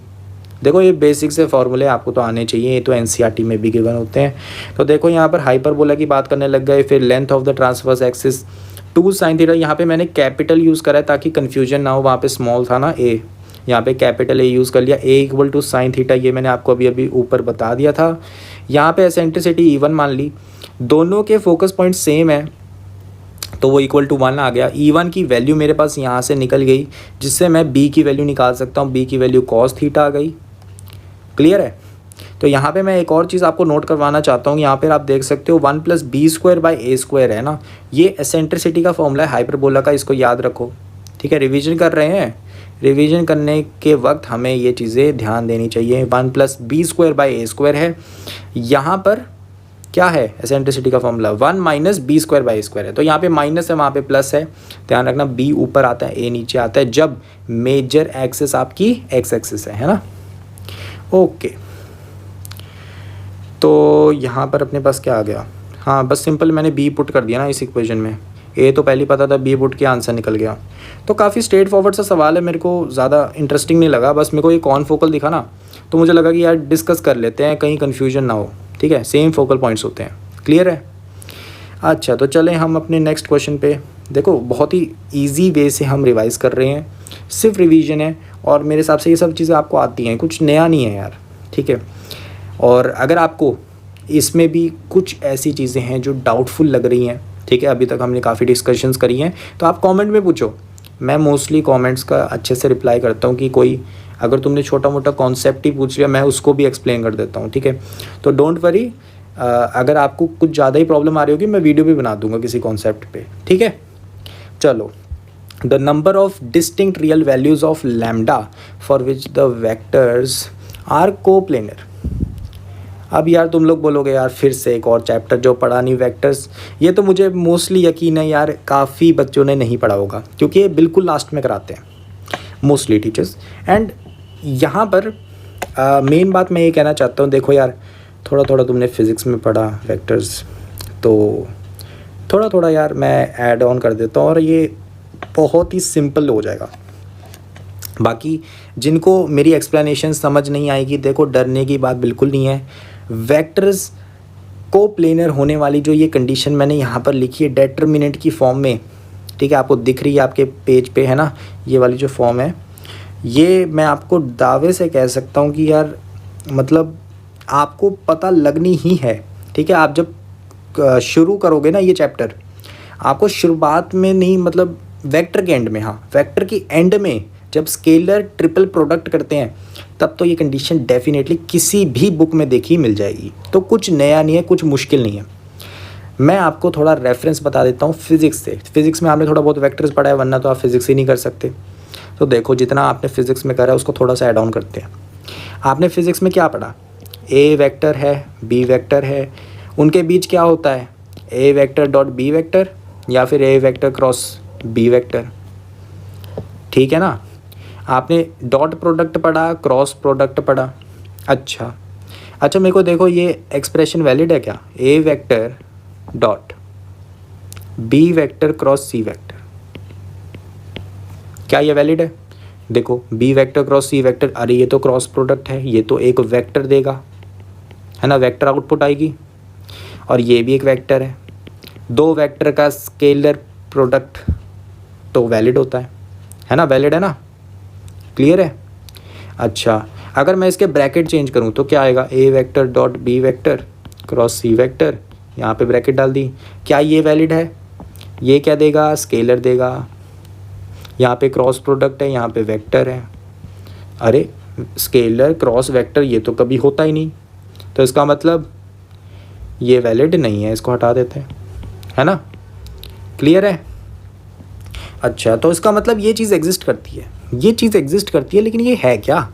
देखो ये बेसिक से फॉर्मूले आपको तो आने चाहिए, ये तो एनसीईआरटी में भी गिवन होते हैं। तो देखो यहाँ पर हाइपरबोला की बात करने लग गए, फिर length of the transverse axis 2 sin theta. यहाँ पे मैंने कैपिटल यूज़ करा है ताकि कन्फ्यूजन ना हो, वहाँ पे स्मॉल था ना ए, यहाँ पे कैपिटल ए यूज़ कर लिया। ए इक्वल टू साइन थीटा, ये मैंने आपको अभी अभी ऊपर बता दिया था। यहाँ पे एसेंट्रिसिटी E1 मान ली, दोनों के फोकस पॉइंट सेम है तो वो इक्वल टू 1 आ गया। E1 की वैल्यू मेरे पास यहाँ से निकल गई, जिससे मैं B की वैल्यू निकाल सकता हूँ। B की वैल्यू cos थीटा आ गई। क्लियर है? तो यहाँ पे मैं एक और चीज़ आपको नोट करवाना चाहता हूँ, यहाँ पर आप देख सकते हो 1 + b² है ना, ये एसेंट्रिसिटी का फॉर्मूला है हाइपरबोला का, इसको याद रखो। ठीक है, रिवीजन कर रहे हैं, रिवीजन करने के वक्त हमें ये चीज़ें ध्यान देनी चाहिए। 1 + b² है, यहाँ पर क्या है एसेंट्रिसिटी का फॉर्मूला, 1 - b² है, तो यहाँ पे माइनस है, वहाँ पे प्लस है। ध्यान रखना, b ऊपर आता है, a नीचे आता है, जब मेजर एक्सिस आपकी x एक्सिस है ना। ओके, तो यहाँ पर अपने पास क्या आ गया, हाँ बस सिंपल मैंने b पुट कर दिया ना इस इक्वेशन में, a तो पहले पता था, b पुट किया, आंसर निकल गया। तो काफ़ी स्ट्रेट फॉरवर्ड सा सवाल है, मेरे को ज़्यादा इंटरेस्टिंग नहीं लगा, बस मेरे को ये कौन फोकल दिखा ना, तो मुझे लगा कि यार डिस्कस कर लेते हैं, कहीं कन्फ्यूजन ना हो। ठीक है, सेम फोकल पॉइंट्स होते हैं। क्लियर है? अच्छा तो चलें हम अपने नेक्स्ट क्वेश्चन पे। देखो बहुत ही ईजी वे से हम रिवाइज़ कर रहे हैं, सिर्फ रिवीजन है, और मेरे हिसाब से ये सब चीज़ें आपको आती हैं, कुछ नया नहीं है यार। ठीक है, और अगर आपको इसमें भी कुछ ऐसी चीज़ें हैं जो डाउटफुल लग रही हैं, ठीक है, अभी तक हमने काफ़ी डिस्कशंस करी हैं, तो आप कमेंट में पूछो। मैं मोस्टली कमेंट्स का अच्छे से रिप्लाई करता हूँ कि कोई अगर तुमने छोटा मोटा कॉन्सेप्ट ही पूछ लिया, मैं उसको भी एक्सप्लेन कर देता हूँ। ठीक है, तो डोंट वरी, अगर आपको कुछ ज़्यादा ही प्रॉब्लम आ रही होगी, मैं वीडियो भी बना दूंगा किसी कॉन्सेप्ट पे। ठीक है, चलो, the number of distinct real values of lambda for which the vectors are coplanar. अब यार तुम लोग बोलोगे यार फिर से एक और चैप्टर जो पढ़ा नहीं, वेक्टर्स। ये तो मुझे मोस्टली यकीन है यार काफ़ी बच्चों ने नहीं पढ़ा होगा, क्योंकि ये बिल्कुल लास्ट में कराते हैं मोस्टली टीचर्स। एंड यहाँ पर मेन बात मैं ये कहना चाहता हूँ, देखो यार थोड़ा थोड़ा तुमने फिज़िक्स में पढ़ा वेक्टर्स, तो थोड़ा थोड़ा यार मैं ऐड ऑन कर देता हूँ और ये बहुत ही सिंपल हो जाएगा। बाकी जिनको मेरी एक्सप्लेनेशन समझ नहीं आएगी, देखो डरने की बात बिल्कुल नहीं है। वेक्टर्स को प्लेनर होने वाली जो ये कंडीशन मैंने यहाँ पर लिखी है डेटर्मिनेंट की फॉर्म में, ठीक है, आपको दिख रही है आपके पेज पे है ना, ये वाली जो फॉर्म है, ये मैं आपको दावे से कह सकता हूँ कि यार मतलब आपको पता लगनी ही है। ठीक है, आप जब शुरू करोगे ना ये चैप्टर, आपको शुरुआत में नहीं, मतलब वेक्टर के एंड में, हाँ वेक्टर की एंड में जब स्केलर ट्रिपल प्रोडक्ट करते हैं, तब तो ये कंडीशन डेफिनेटली किसी भी बुक में देखी मिल जाएगी। तो कुछ नया नहीं है, कुछ मुश्किल नहीं है। मैं आपको थोड़ा रेफरेंस बता देता हूँ फिज़िक्स से। फिज़िक्स में आपने थोड़ा बहुत वेक्टर्स पढ़ा है, वरना तो आप फिज़िक्स ही नहीं कर सकते। तो देखो जितना आपने फिज़िक्स में करा है उसको थोड़ा सा ऐड ऑन करते हैं। आपने फिज़िक्स में क्या पढ़ा, ए वेक्टर है, बी वेक्टर है, उनके बीच क्या होता है, ए वेक्टर डॉट बी वेक्टर या फिर ए वेक्टर क्रॉस बी वेक्टर। ठीक है ना, आपने डॉट प्रोडक्ट पढ़ा, क्रॉस प्रोडक्ट पढ़ा। अच्छा मेरे को देखो ये एक्सप्रेशन वैलिड है क्या, A vector dot B vector cross C vector, क्या ये वैलिड है? देखो B vector cross C vector, अरे ये तो क्रॉस प्रोडक्ट है, ये तो एक वेक्टर देगा है ना, वेक्टर आउटपुट आएगी, और ये भी एक वेक्टर है। दो वेक्टर का स्केलर प्रोडक्ट तो वैलिड होता है ना, वैलिड है ना, क्लियर है? अच्छा अगर मैं इसके ब्रैकेट चेंज करूं तो क्या आएगा, A vector dot B vector cross C vector, यहाँ पे ब्रैकेट डाल दी, क्या ये वैलिड है? ये क्या देगा, स्केलर देगा, यहाँ पे क्रॉस प्रोडक्ट है, यहाँ पे वेक्टर है। अरे स्केलर क्रॉस वेक्टर ये तो कभी होता ही नहीं, तो इसका मतलब ये वैलिड नहीं है, इसको हटा देते हैं, है ना। क्लियर है। अच्छा, तो इसका मतलब ये चीज़ एग्जिस्ट करती है, ये चीज़ एग्जिस्ट करती है, लेकिन ये है क्या?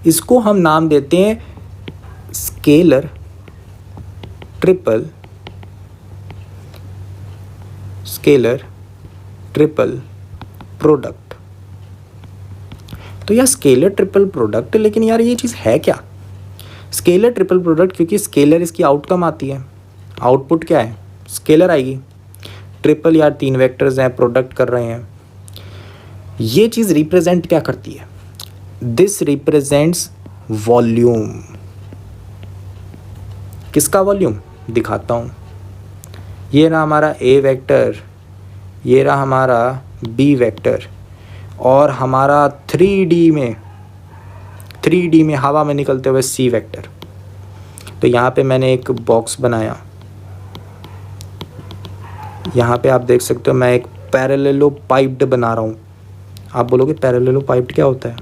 इसको हम नाम देते हैं स्केलर ट्रिपल प्रोडक्ट। तो यार स्केलर ट्रिपल प्रोडक्ट, लेकिन यार ये चीज़ है क्या? स्केलर ट्रिपल प्रोडक्ट, क्योंकि स्केलर इसकी आउटकम आती है, आउटपुट क्या है? स्केलर आएगी। ट्रिपल यार 3 वेक्टर्स हैं, प्रोडक्ट कर रहे हैं। ये चीज़ रिप्रेजेंट क्या करती है? This represents volume. किसका वॉल्यूम? दिखाता हूँ। ये रहा हमारा ए वेक्टर, ये रहा हमारा बी वेक्टर, और हमारा 3D में हवा में निकलते हुए सी वेक्टर। तो यहाँ पे मैंने एक बॉक्स बनाया, यहाँ पे आप देख सकते हो मैं एक पैरेललोपाइप्ड बना रहा हूँ। आप बोलोगे पैरेललोपाइप्ड क्या होता है?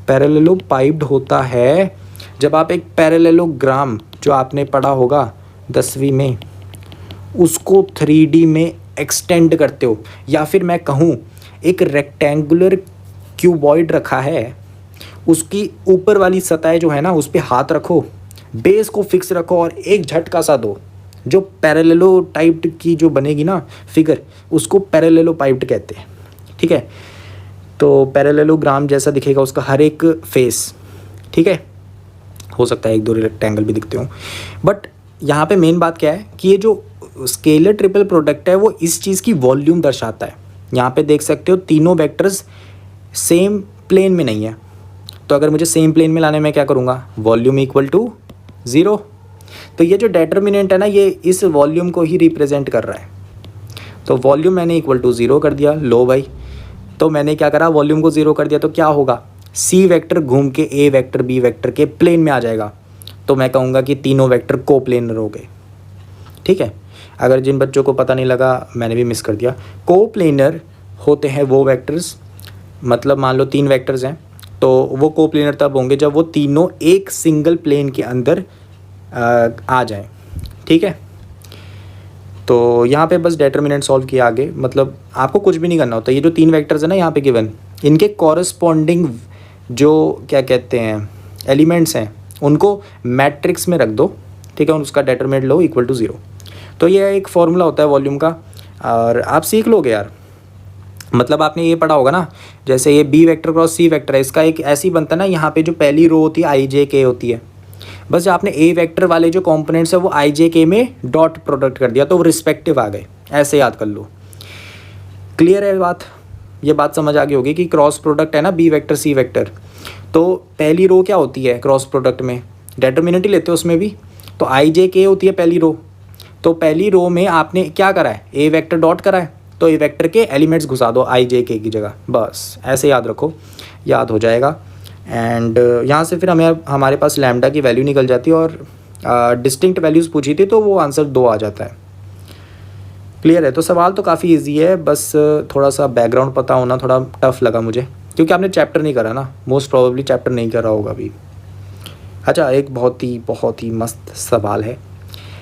पैरेललोपाइप्ड होता है जब आप एक पैरेललोग्राम जो आपने पढ़ा होगा 10वीं में, उसको 3D में एक्सटेंड करते हो, या फिर मैं कहूँ एक रेक्टेंगुलर क्यूबॉइड रखा है, उसकी ऊपर वाली सतह जो है ना उस पर हाथ रखो, बेस को फिक्स रखो और एक झटका सा दो, जो पैरेललोटाइप्ड की जो बनेगी ना फिगर, उसको पैरेललोपाइप्ड कहते हैं। ठीक है, तो पैरेललोग्राम जैसा दिखेगा उसका हर एक फेस। ठीक है, हो सकता है 1-2 रेक्टेंगल भी दिखते हो, बट यहाँ पे मेन बात क्या है कि ये जो स्केलर ट्रिपल प्रोडक्ट है वो इस चीज़ की वॉल्यूम दर्शाता है। यहाँ पे देख सकते हो तीनों वेक्टर्स सेम प्लेन में नहीं है, तो अगर मुझे सेम प्लेन में लाने में क्या करूँगा? Volume equal to 0। तो ये जो डेटर्मिनेंट है ना, ये इस वॉल्यूम को ही रिप्रेजेंट कर रहा है। तो वॉल्यूम मैंने इक्वल टू 0 कर दिया। लो भाई, तो मैंने क्या करा? वॉल्यूम को 0 कर दिया, तो क्या होगा? सी वेक्टर घूम के ए वेक्टर बी वेक्टर के प्लेन में आ जाएगा, तो मैं कहूँगा कि तीनों वेक्टर कोप्लेनर हो गए। ठीक है, अगर जिन बच्चों को पता नहीं लगा, मैंने भी मिस कर दिया, कोप्लेनर होते हैं वो वेक्टर्स, मतलब मान लो 3 वेक्टर्स हैं, तो वो कोप्लेनर तब होंगे जब वो तीनों एक सिंगल प्लेन के अंदर आ जाएं। ठीक है, तो यहाँ पे बस डेटर्मिनेंट सॉल्व किया आगे, मतलब आपको कुछ भी नहीं करना होता। ये जो 3 वेक्टर्स है ना यहाँ पे गिवन, इनके कॉरस्पॉन्डिंग जो क्या कहते हैं एलिमेंट्स हैं, उनको मैट्रिक्स में रख दो। ठीक है, उसका डेटर्मिनेंट लो इक्वल टू 0। तो ये एक फॉर्मूला होता है वॉल्यूम का, और आप सीख लोगे यार। मतलब आपने ये पढ़ा होगा ना, जैसे ये B vector cross C vector है, इसका एक ऐसे ही बनता है ना, यहाँ पे जो पहली रो होती है आई जे के होती है, बस आपने ए वेक्टर वाले जो कंपोनेंट्स है वो आई जे के में डॉट प्रोडक्ट कर दिया, तो वो रिस्पेक्टिव आ गए। ऐसे याद कर लो। क्लियर है बात? ये बात समझ आ गई होगी कि क्रॉस प्रोडक्ट है ना बी वेक्टर सी वेक्टर, तो पहली रो क्या होती है क्रॉस प्रोडक्ट में? डेटर्मिनेंट ही लेते हो उसमें भी, तो आई जे के होती है पहली रो। तो पहली रो में आपने क्या करा है? ए वेक्टर डॉट करा है, तो ए वेक्टर के एलिमेंट्स घुसा दो आई जे के की जगह, बस ऐसे याद रखो, याद हो जाएगा। एंड यहाँ से फिर हमारे पास लैम्डा की वैल्यू निकल जाती है, और डिस्टिंक्ट वैल्यूज़ पूछी थी तो वो आंसर 2 आ जाता है। क्लियर है? तो सवाल तो काफ़ी इजी है, बस थोड़ा सा बैकग्राउंड पता होना थोड़ा टफ लगा मुझे, क्योंकि आपने चैप्टर नहीं करा ना, मोस्ट प्रोबेबली चैप्टर नहीं करा होगा अभी। अच्छा, एक बहुत ही मस्त सवाल है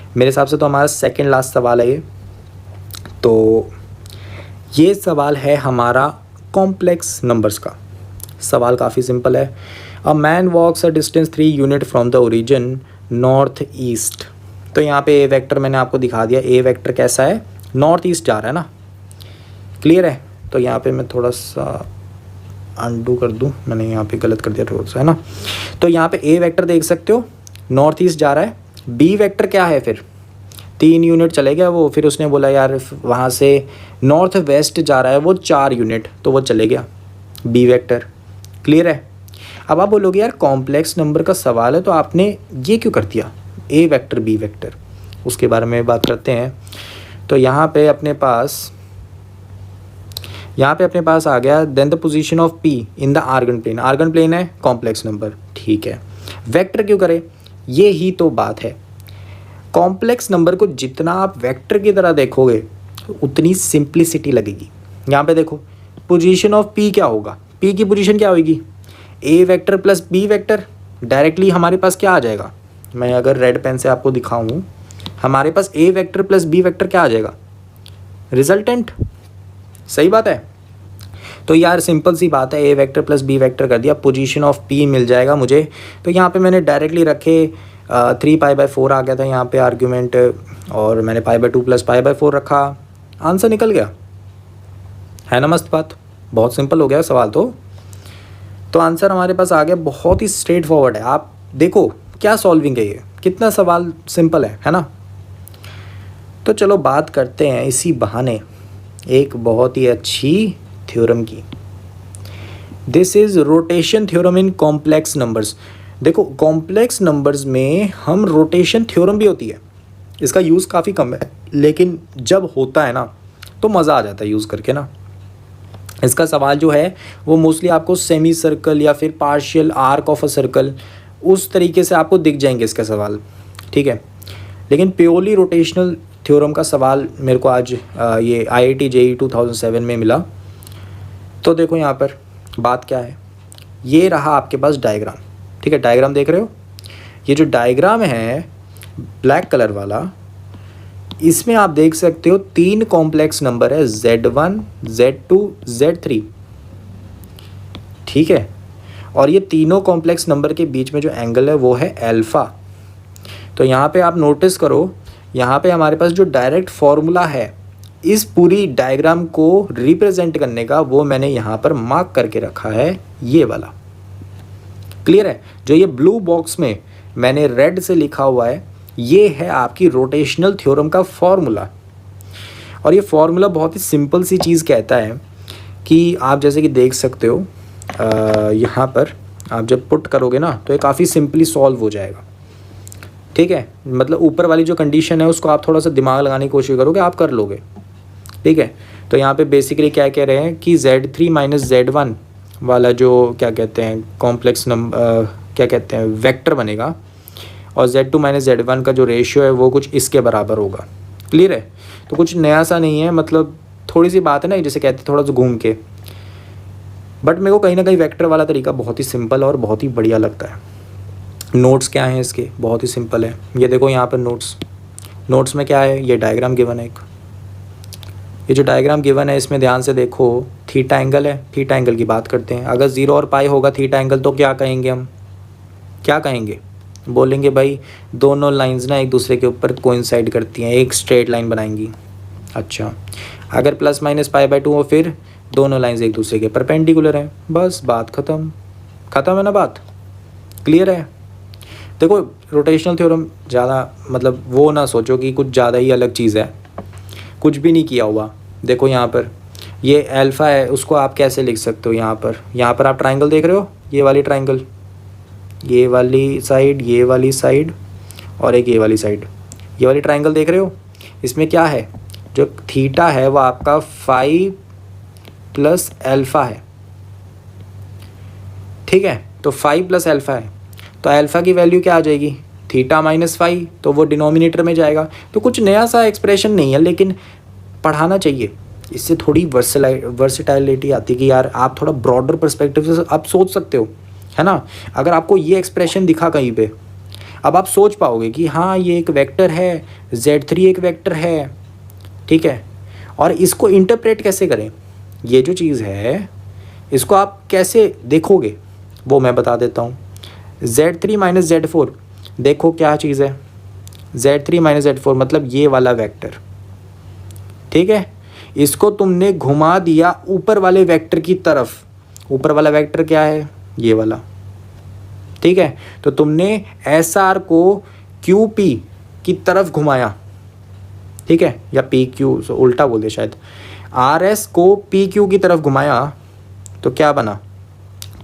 मेरे हिसाब से, तो हमारा सेकंड लास्ट सवाल है ये। तो ये सवाल है हमारा कॉम्प्लेक्स नंबर्स का। सवाल काफ़ी सिंपल है। A man walks a distance 3 unit from the origin north east. तो यहाँ पे ए वेक्टर मैंने आपको दिखा दिया, ए वेक्टर कैसा है? नॉर्थ ईस्ट जा रहा है ना। क्लियर है? तो यहाँ पे मैं थोड़ा सा अनडू कर दूँ, मैंने यहाँ पे गलत कर दिया थोड़ा सा, है ना। तो यहाँ पे ए वेक्टर देख सकते हो नॉर्थ ईस्ट जा रहा है। बी वेक्टर क्या है? फिर 3 यूनिट चले गया वो, फिर उसने बोला यार वहाँ से नॉर्थ वेस्ट जा रहा है वो 4 यूनिट, तो वो चले गया बी वेक्टर। क्लियर है? अब आप बोलोगे यार कॉम्प्लेक्स नंबर का सवाल है तो आपने ये क्यों कर दिया ए वेक्टर बी वेक्टर, उसके बारे में बात करते हैं। तो यहाँ पे अपने पास आ गया then the position of P in the Argand plane. Argand plane है कॉम्प्लेक्स नंबर, ठीक है। वेक्टर क्यों करें? ये ही तो बात है। कॉम्प्लेक्स नंबर को जितना आप वेक्टर की तरह देखोगे उतनी सिंप्लिसिटी लगेगी। यहाँ पे देखो पोजीशन ऑफ पी क्या होगा, पी की पोजीशन क्या होगी, A vector plus B vector. Directly हमारे पास क्या आ जाएगा, मैं अगर रेड पेन से आपको दिखाऊं, हमारे पास ए वेक्टर प्लस बी वेक्टर क्या आ जाएगा, रिजल्टेंट। सही बात है। तो यार सिंपल सी बात है, ए वेक्टर प्लस बी वेक्टर कर दिया, पोजीशन ऑफ पी मिल जाएगा मुझे। तो यहाँ पे मैंने डायरेक्टली रखे 3π/4 आ गया था यहाँ पे आर्ग्यूमेंट, और मैंने π/2 प्लस π/4 रखा, आंसर निकल गया। है ना मस्त बात, बहुत सिंपल हो गया सवाल। तो आंसर हमारे पास आ गया, बहुत ही स्ट्रेट फॉरवर्ड है। आप देखो क्या सॉल्विंग है ये, कितना सवाल सिंपल है ना। तो चलो बात करते हैं इसी बहाने एक बहुत ही अच्छी थ्योरम की। This is rotation theorem in complex numbers. देखो कॉम्प्लेक्स नंबर्स में हम रोटेशन थ्योरम भी होती है, इसका यूज़ काफ़ी कम है, लेकिन जब होता है ना तो मज़ा आ जाता है यूज़ करके ना। इसका सवाल जो है वो मोस्टली आपको सेमी सर्कल या फिर partial arc of a circle उस तरीके से आपको दिख जाएंगे इसका सवाल, ठीक है। लेकिन प्योरली रोटेशनल थ्योरम का सवाल मेरे को आज ये IIT JEE 2007 में मिला। तो देखो यहाँ पर बात क्या है, ये रहा आपके पास डायग्राम, ठीक है। डायग्राम देख रहे हो, ये जो डायग्राम है ब्लैक कलर वाला, इसमें आप देख सकते हो 3 कॉम्प्लेक्स नंबर है, Z1, Z2, Z3, ठीक है। और ये तीनों कॉम्प्लेक्स नंबर के बीच में जो एंगल है वो है अल्फ़ा। तो यहाँ पे आप नोटिस करो, यहाँ पे हमारे पास जो डायरेक्ट फॉर्मूला है इस पूरी डायग्राम को रिप्रेजेंट करने का, वो मैंने यहाँ पर मार्क करके रखा है, ये वाला। क्लियर है। जो ये ब्लू बॉक्स में मैंने रेड से लिखा हुआ है, ये है आपकी रोटेशनल थ्योरम का फॉर्मूला। और ये फॉर्मूला बहुत ही सिंपल सी चीज़ कहता है कि आप जैसे कि देख सकते हो यहाँ पर आप जब पुट करोगे ना तो ये काफ़ी सिंपली सॉल्व हो जाएगा, ठीक है। मतलब ऊपर वाली जो कंडीशन है उसको आप थोड़ा सा दिमाग लगाने की कोशिश करोगे, आप कर लोगे, ठीक है। तो यहाँ पे बेसिकली क्या कह रहे हैं कि Z3 माइनस Z1 वाला जो क्या कहते हैं कॉम्प्लेक्स नंबर क्या कहते हैं वेक्टर बनेगा, और Z2 माइनस Z1 का जो रेशियो है वो कुछ इसके बराबर होगा। क्लियर है। तो कुछ नया सा नहीं है, मतलब थोड़ी सी बात है ना, जैसे कहते हैं थोड़ा सा घूम के, बट मेरे को कहीं ना कहीं वेक्टर वाला तरीका बहुत ही सिंपल और बहुत ही बढ़िया लगता है। नोट्स क्या हैं इसके, बहुत ही सिंपल है। ये देखो यहाँ पर नोट्स में क्या है, ये डायग्राम गिवन है एक, ये जो डायग्राम गिवन है इसमें ध्यान से देखो, थीटा एंगल है, थीटा एंगल की बात करते हैं। अगर 0 और पाई होगा थीटा एंगल तो क्या कहेंगे हम, क्या कहेंगे, बोलेंगे भाई दोनों लाइंस ना एक दूसरे के ऊपर कोइंसाइड करती हैं, एक स्ट्रेट लाइन बनाएंगी। अच्छा, अगर प्लस माइनस π/2 हो फिर दोनों लाइंस एक दूसरे के परपेंडिकुलर हैं, बस बात ख़त्म है ना बात। क्लियर है। देखो रोटेशनल थ्योरम ज़्यादा मतलब वो ना सोचो कि कुछ ज़्यादा ही अलग चीज़ है, कुछ भी नहीं किया हुआ। देखो यहाँ पर ये अल्फ़ा है, उसको आप कैसे लिख सकते हो, यहाँ पर आप ट्राइंगल देख रहे हो, ये वाली ट्राइंगल, ये वाली साइड और एक ये वाली साइड, ये वाली ट्राइंगल देख रहे हो। इसमें क्या है, जो थीटा है वो आपका 5 प्लस अल्फ़ा है, ठीक है। तो 5 प्लस अल्फ़ा है, तो अल्फ़ा की वैल्यू क्या आ जाएगी, थीटा माइनस 5, तो वो डिनोमिनेटर में जाएगा। तो कुछ नया सा एक्सप्रेशन नहीं है, लेकिन पढ़ाना चाहिए, इससे थोड़ी वर्सेटाइलिटी आती है कि यार आप थोड़ा ब्रॉडर पर्सपेक्टिव से आप सोच सकते हो, है ना। अगर आपको ये एक्सप्रेशन दिखा कहीं पे, अब आप सोच पाओगे कि हाँ ये एक वेक्टर है, Z3 एक वेक्टर है, ठीक है। और इसको इंटरप्रेट कैसे करें, ये जो चीज़ है इसको आप कैसे देखोगे वो मैं बता देता हूँ। Z3 माइनस Z4 देखो क्या चीज़ है, Z3 माइनस Z4 मतलब ये वाला वेक्टर, ठीक है। इसको तुमने घुमा दिया ऊपर वाले वेक्टर की तरफ, ऊपर वाला वेक्टर क्या है, ये वाला, ठीक है। तो तुमने SR को QP की तरफ घुमाया, ठीक है, या PQ उल्टा बोल दे शायद, RS को PQ की तरफ घुमाया तो क्या बना,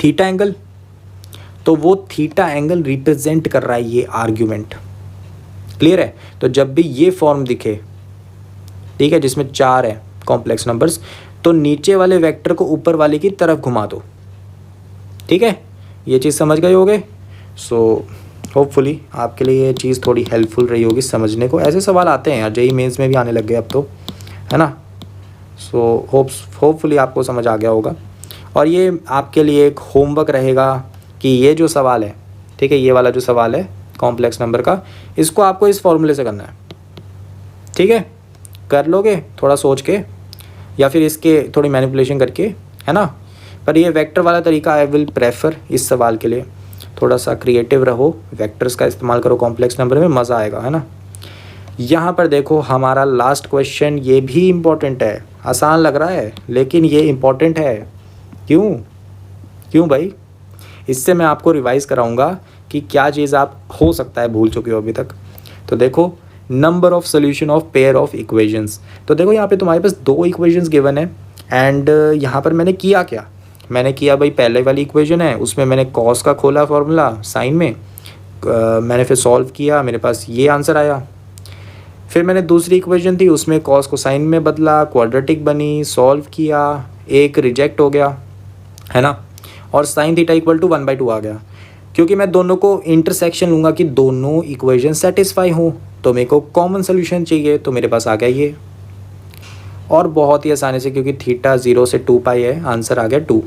थीटा एंगल। तो वो थीटा एंगल रिप्रेजेंट कर रहा है ये आर्ग्यूमेंट। क्लियर है। तो जब भी ये फॉर्म दिखे, ठीक है, जिसमें 4 है कॉम्प्लेक्स नंबर्स, तो नीचे वाले वेक्टर को ऊपर वाले की तरफ घुमा दो, ठीक है। ये चीज़ समझ गए होगे। सो होपफुली आपके लिए ये चीज़ थोड़ी हेल्पफुल रही होगी समझने को। ऐसे सवाल आते हैं यार, JEE मेंस में भी आने लग गए अब तो, है ना। सो होपफुली आपको समझ आ गया होगा। और ये आपके लिए एक होमवर्क रहेगा कि ये जो सवाल है, ठीक है, ये वाला जो सवाल है कॉम्प्लेक्स नंबर का, इसको आपको इस फॉर्मूले से करना है, ठीक है। कर लोगे थोड़ा सोच के या फिर इसके थोड़ी मैनिपुलेशन करके, है ना। पर ये वेक्टर वाला तरीका आई विल प्रेफर इस सवाल के लिए। थोड़ा सा क्रिएटिव रहो, वेक्टर्स का इस्तेमाल करो कॉम्प्लेक्स नंबर में, मज़ा आएगा, है ना। यहाँ पर देखो हमारा लास्ट क्वेश्चन, ये भी इम्पोर्टेंट है। आसान लग रहा है लेकिन ये इम्पोर्टेंट है। क्यों भाई? इससे मैं आपको रिवाइज़ कराऊंगा कि क्या चीज़ आप हो सकता है भूल चुके हो अभी तक। तो देखो, number of solution of pair of equations. तो देखो यहाँ पे तुम्हारे पास 2 इक्वेशंस गिवन है एंड यहाँ पर मैंने किया क्या, मैंने किया भाई, पहले वाली इक्वेशन है उसमें मैंने कॉस का खोला फॉर्मूला साइन में, मैंने फिर सॉल्व किया, मेरे पास ये आंसर आया। फिर मैंने दूसरी इक्वेशन थी उसमें कॉस को साइन में बदला, क्वाड्रेटिक बनी, सॉल्व किया, एक रिजेक्ट हो गया, है ना, और साइन थीटा इक्वल टू 1/2 आ गया। क्योंकि मैं दोनों को इंटरसेक्शन लूँगा कि दोनों इक्वेशन सेटिस्फाई हों, तो मेरे को कॉमन सोल्यूशन चाहिए, तो मेरे पास आ गया ये। और बहुत ही आसानी से, क्योंकि थीटा 0 से 2 पाई है, आंसर आ गया 2।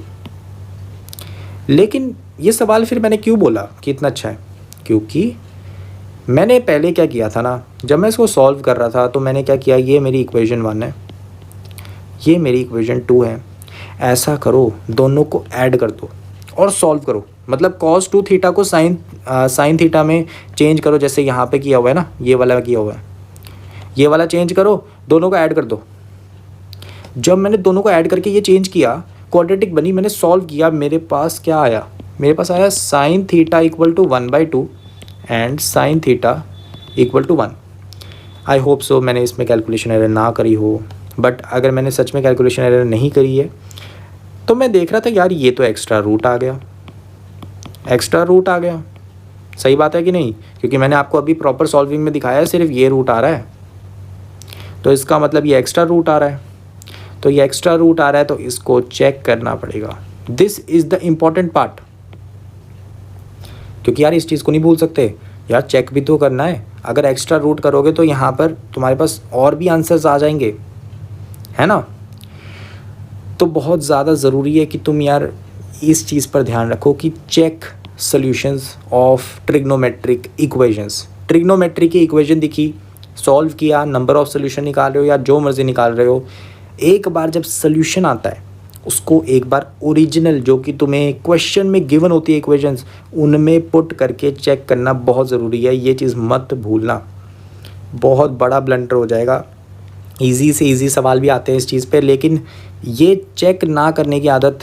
लेकिन ये सवाल फिर मैंने क्यों बोला कि इतना अच्छा है, क्योंकि मैंने पहले क्या किया था ना, जब मैं इसको सॉल्व कर रहा था तो मैंने क्या किया, ये मेरी इक्वेशन 1 है, ये मेरी इक्वेशन 2 है। ऐसा करो, दोनों को ऐड कर दो और सॉल्व करो। मतलब कॉस 2 थीटा को साइन थीटा में चेंज करो, जैसे यहाँ पे किया हुआ है ना, ये वाला किया हुआ है, ये वाला चेंज करो, दोनों को ऐड कर दो। जब मैंने दोनों को ऐड करके ये चेंज किया, क्वाड्रेटिक बनी, मैंने सॉल्व किया, मेरे पास क्या आया, मेरे पास आया sine theta equal to 1/2 and sine theta equal to 1। I hope so मैंने इसमें कैलकुलेशन एरर ना करी हो, बट अगर मैंने सच में कैलकुलेशन एरर नहीं करी है तो मैं देख रहा था यार ये तो एक्स्ट्रा रूट आ गया, एक्स्ट्रा रूट आ गया। सही बात है कि नहीं? क्योंकि मैंने आपको अभी प्रॉपर सॉल्विंग में दिखाया है सिर्फ ये रूट आ रहा है, तो इसका मतलब ये एक्स्ट्रा रूट आ रहा है। तो ये एक्स्ट्रा रूट आ रहा है तो इसको चेक करना पड़ेगा। This is the important part, क्योंकि यार इस चीज़ को नहीं भूल सकते यार, चेक भी तो करना है। अगर एक्स्ट्रा रूट करोगे तो यहाँ पर तुम्हारे पास और भी आंसर्स आ जाएंगे, है ना। तो बहुत ज़्यादा ज़रूरी है कि तुम यार इस चीज़ पर ध्यान रखो कि check solutions of trigonometric equations. Trigonometry की इक्वेशन दिखी, सॉल्व किया, नंबर ऑफ सोल्यूशन निकाल रहे हो या जो मर्ज़ी निकाल रहे हो, एक बार जब सोल्यूशन आता है उसको एक बार ओरिजिनल जो कि तुम्हें क्वेश्चन में गिवन होती है इक्वेशंस, उनमें पुट करके चेक करना बहुत ज़रूरी है। ये चीज़ मत भूलना, बहुत बड़ा ब्लंडर हो जाएगा। इजी से इजी सवाल भी आते हैं इस चीज़ पे, लेकिन ये चेक ना करने की आदत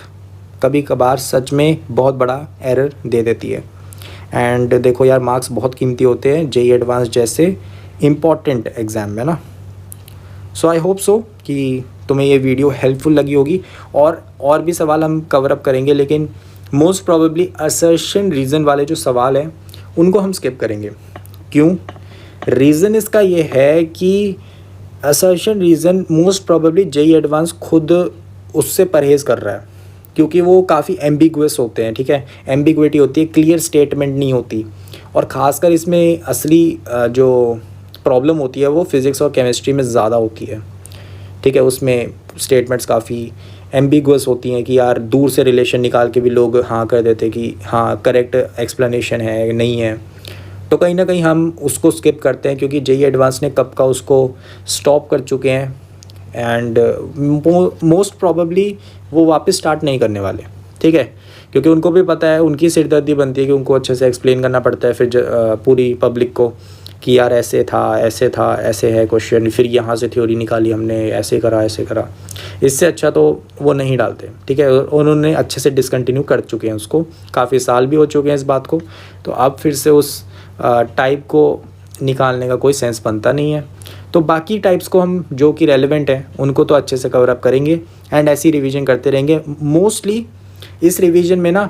कभी कभार सच में बहुत बड़ा एरर दे देती है। एंड देखो यार, मार्क्स बहुत कीमती होते हैं जेईई एडवांस जैसे इम्पॉर्टेंट एग्ज़ाम में ना। सो आई होप सो कि तुम्हें ये वीडियो हेल्पफुल लगी होगी। और भी सवाल हम कवर अप करेंगे, लेकिन मोस्ट प्रोबेबली असर्शन रीज़न वाले जो सवाल हैं उनको हम स्किप करेंगे। क्यों? रीज़न इसका ये है कि assertion reason most probably JEE advance खुद उससे परहेज़ कर रहा है, क्योंकि वो काफ़ी एम्बिगुअस होते हैं, ठीक है। एम्बिगुइटी होती है, क्लियर स्टेटमेंट नहीं होती। और ख़ासकर इसमें असली जो प्रॉब्लम होती है वो फिज़िक्स और केमिस्ट्री में ज़्यादा होती है, ठीक है। उसमें स्टेटमेंट्स काफ़ी एम्बिगुअस होती हैं कि यार दूर से रिलेशन निकाल के भी लोग हाँ कर देते कि हाँ करेक्ट एक्सप्लेनेशन है, नहीं है। तो कहीं ना कहीं हम उसको स्किप करते हैं, क्योंकि जेईई एडवांस ने कब का उसको स्टॉप कर चुके हैं एंड मोस्ट प्रॉबेबली वो वापस स्टार्ट नहीं करने वाले, ठीक है। क्योंकि उनको भी पता है, उनकी सिरदर्दी बनती है कि उनको अच्छे से एक्सप्लेन करना पड़ता है फिर पूरी पब्लिक को कि यार ऐसे था, ऐसे था, ऐसे है क्वेश्चन, फिर यहाँ से थ्योरी निकाली हमने, ऐसे करा, ऐसे करा। इससे अच्छा तो वो नहीं डालते, ठीक है। उन्होंने अच्छे से डिसकंटिन्यू कर चुके हैं उसको, काफ़ी साल भी हो चुके हैं इस बात को, तो अब फिर से उस टाइप को निकालने का कोई सेंस बनता नहीं है। तो बाकी टाइप्स को हम जो कि रेलेवेंट हैं उनको तो अच्छे से कवर अप करेंगे एंड ऐसी रिवीजन करते रहेंगे। मोस्टली इस रिवीजन में ना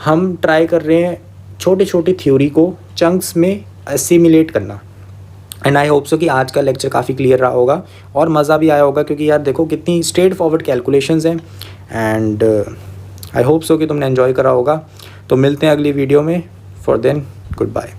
हम ट्राई कर रहे हैं छोटी छोटी थ्योरी को चंक्स में असिमिलेट करना। एंड आई होप सो कि आज का लेक्चर काफ़ी क्लियर रहा होगा और मज़ा भी आया होगा, क्योंकि यार देखो कितनी स्ट्रेट फॉरवर्ड कैलकुलेशंस हैं। एंड आई होप सो कि तुमने एंजॉय करा होगा। तो मिलते हैं अगली वीडियो में। For then good bye.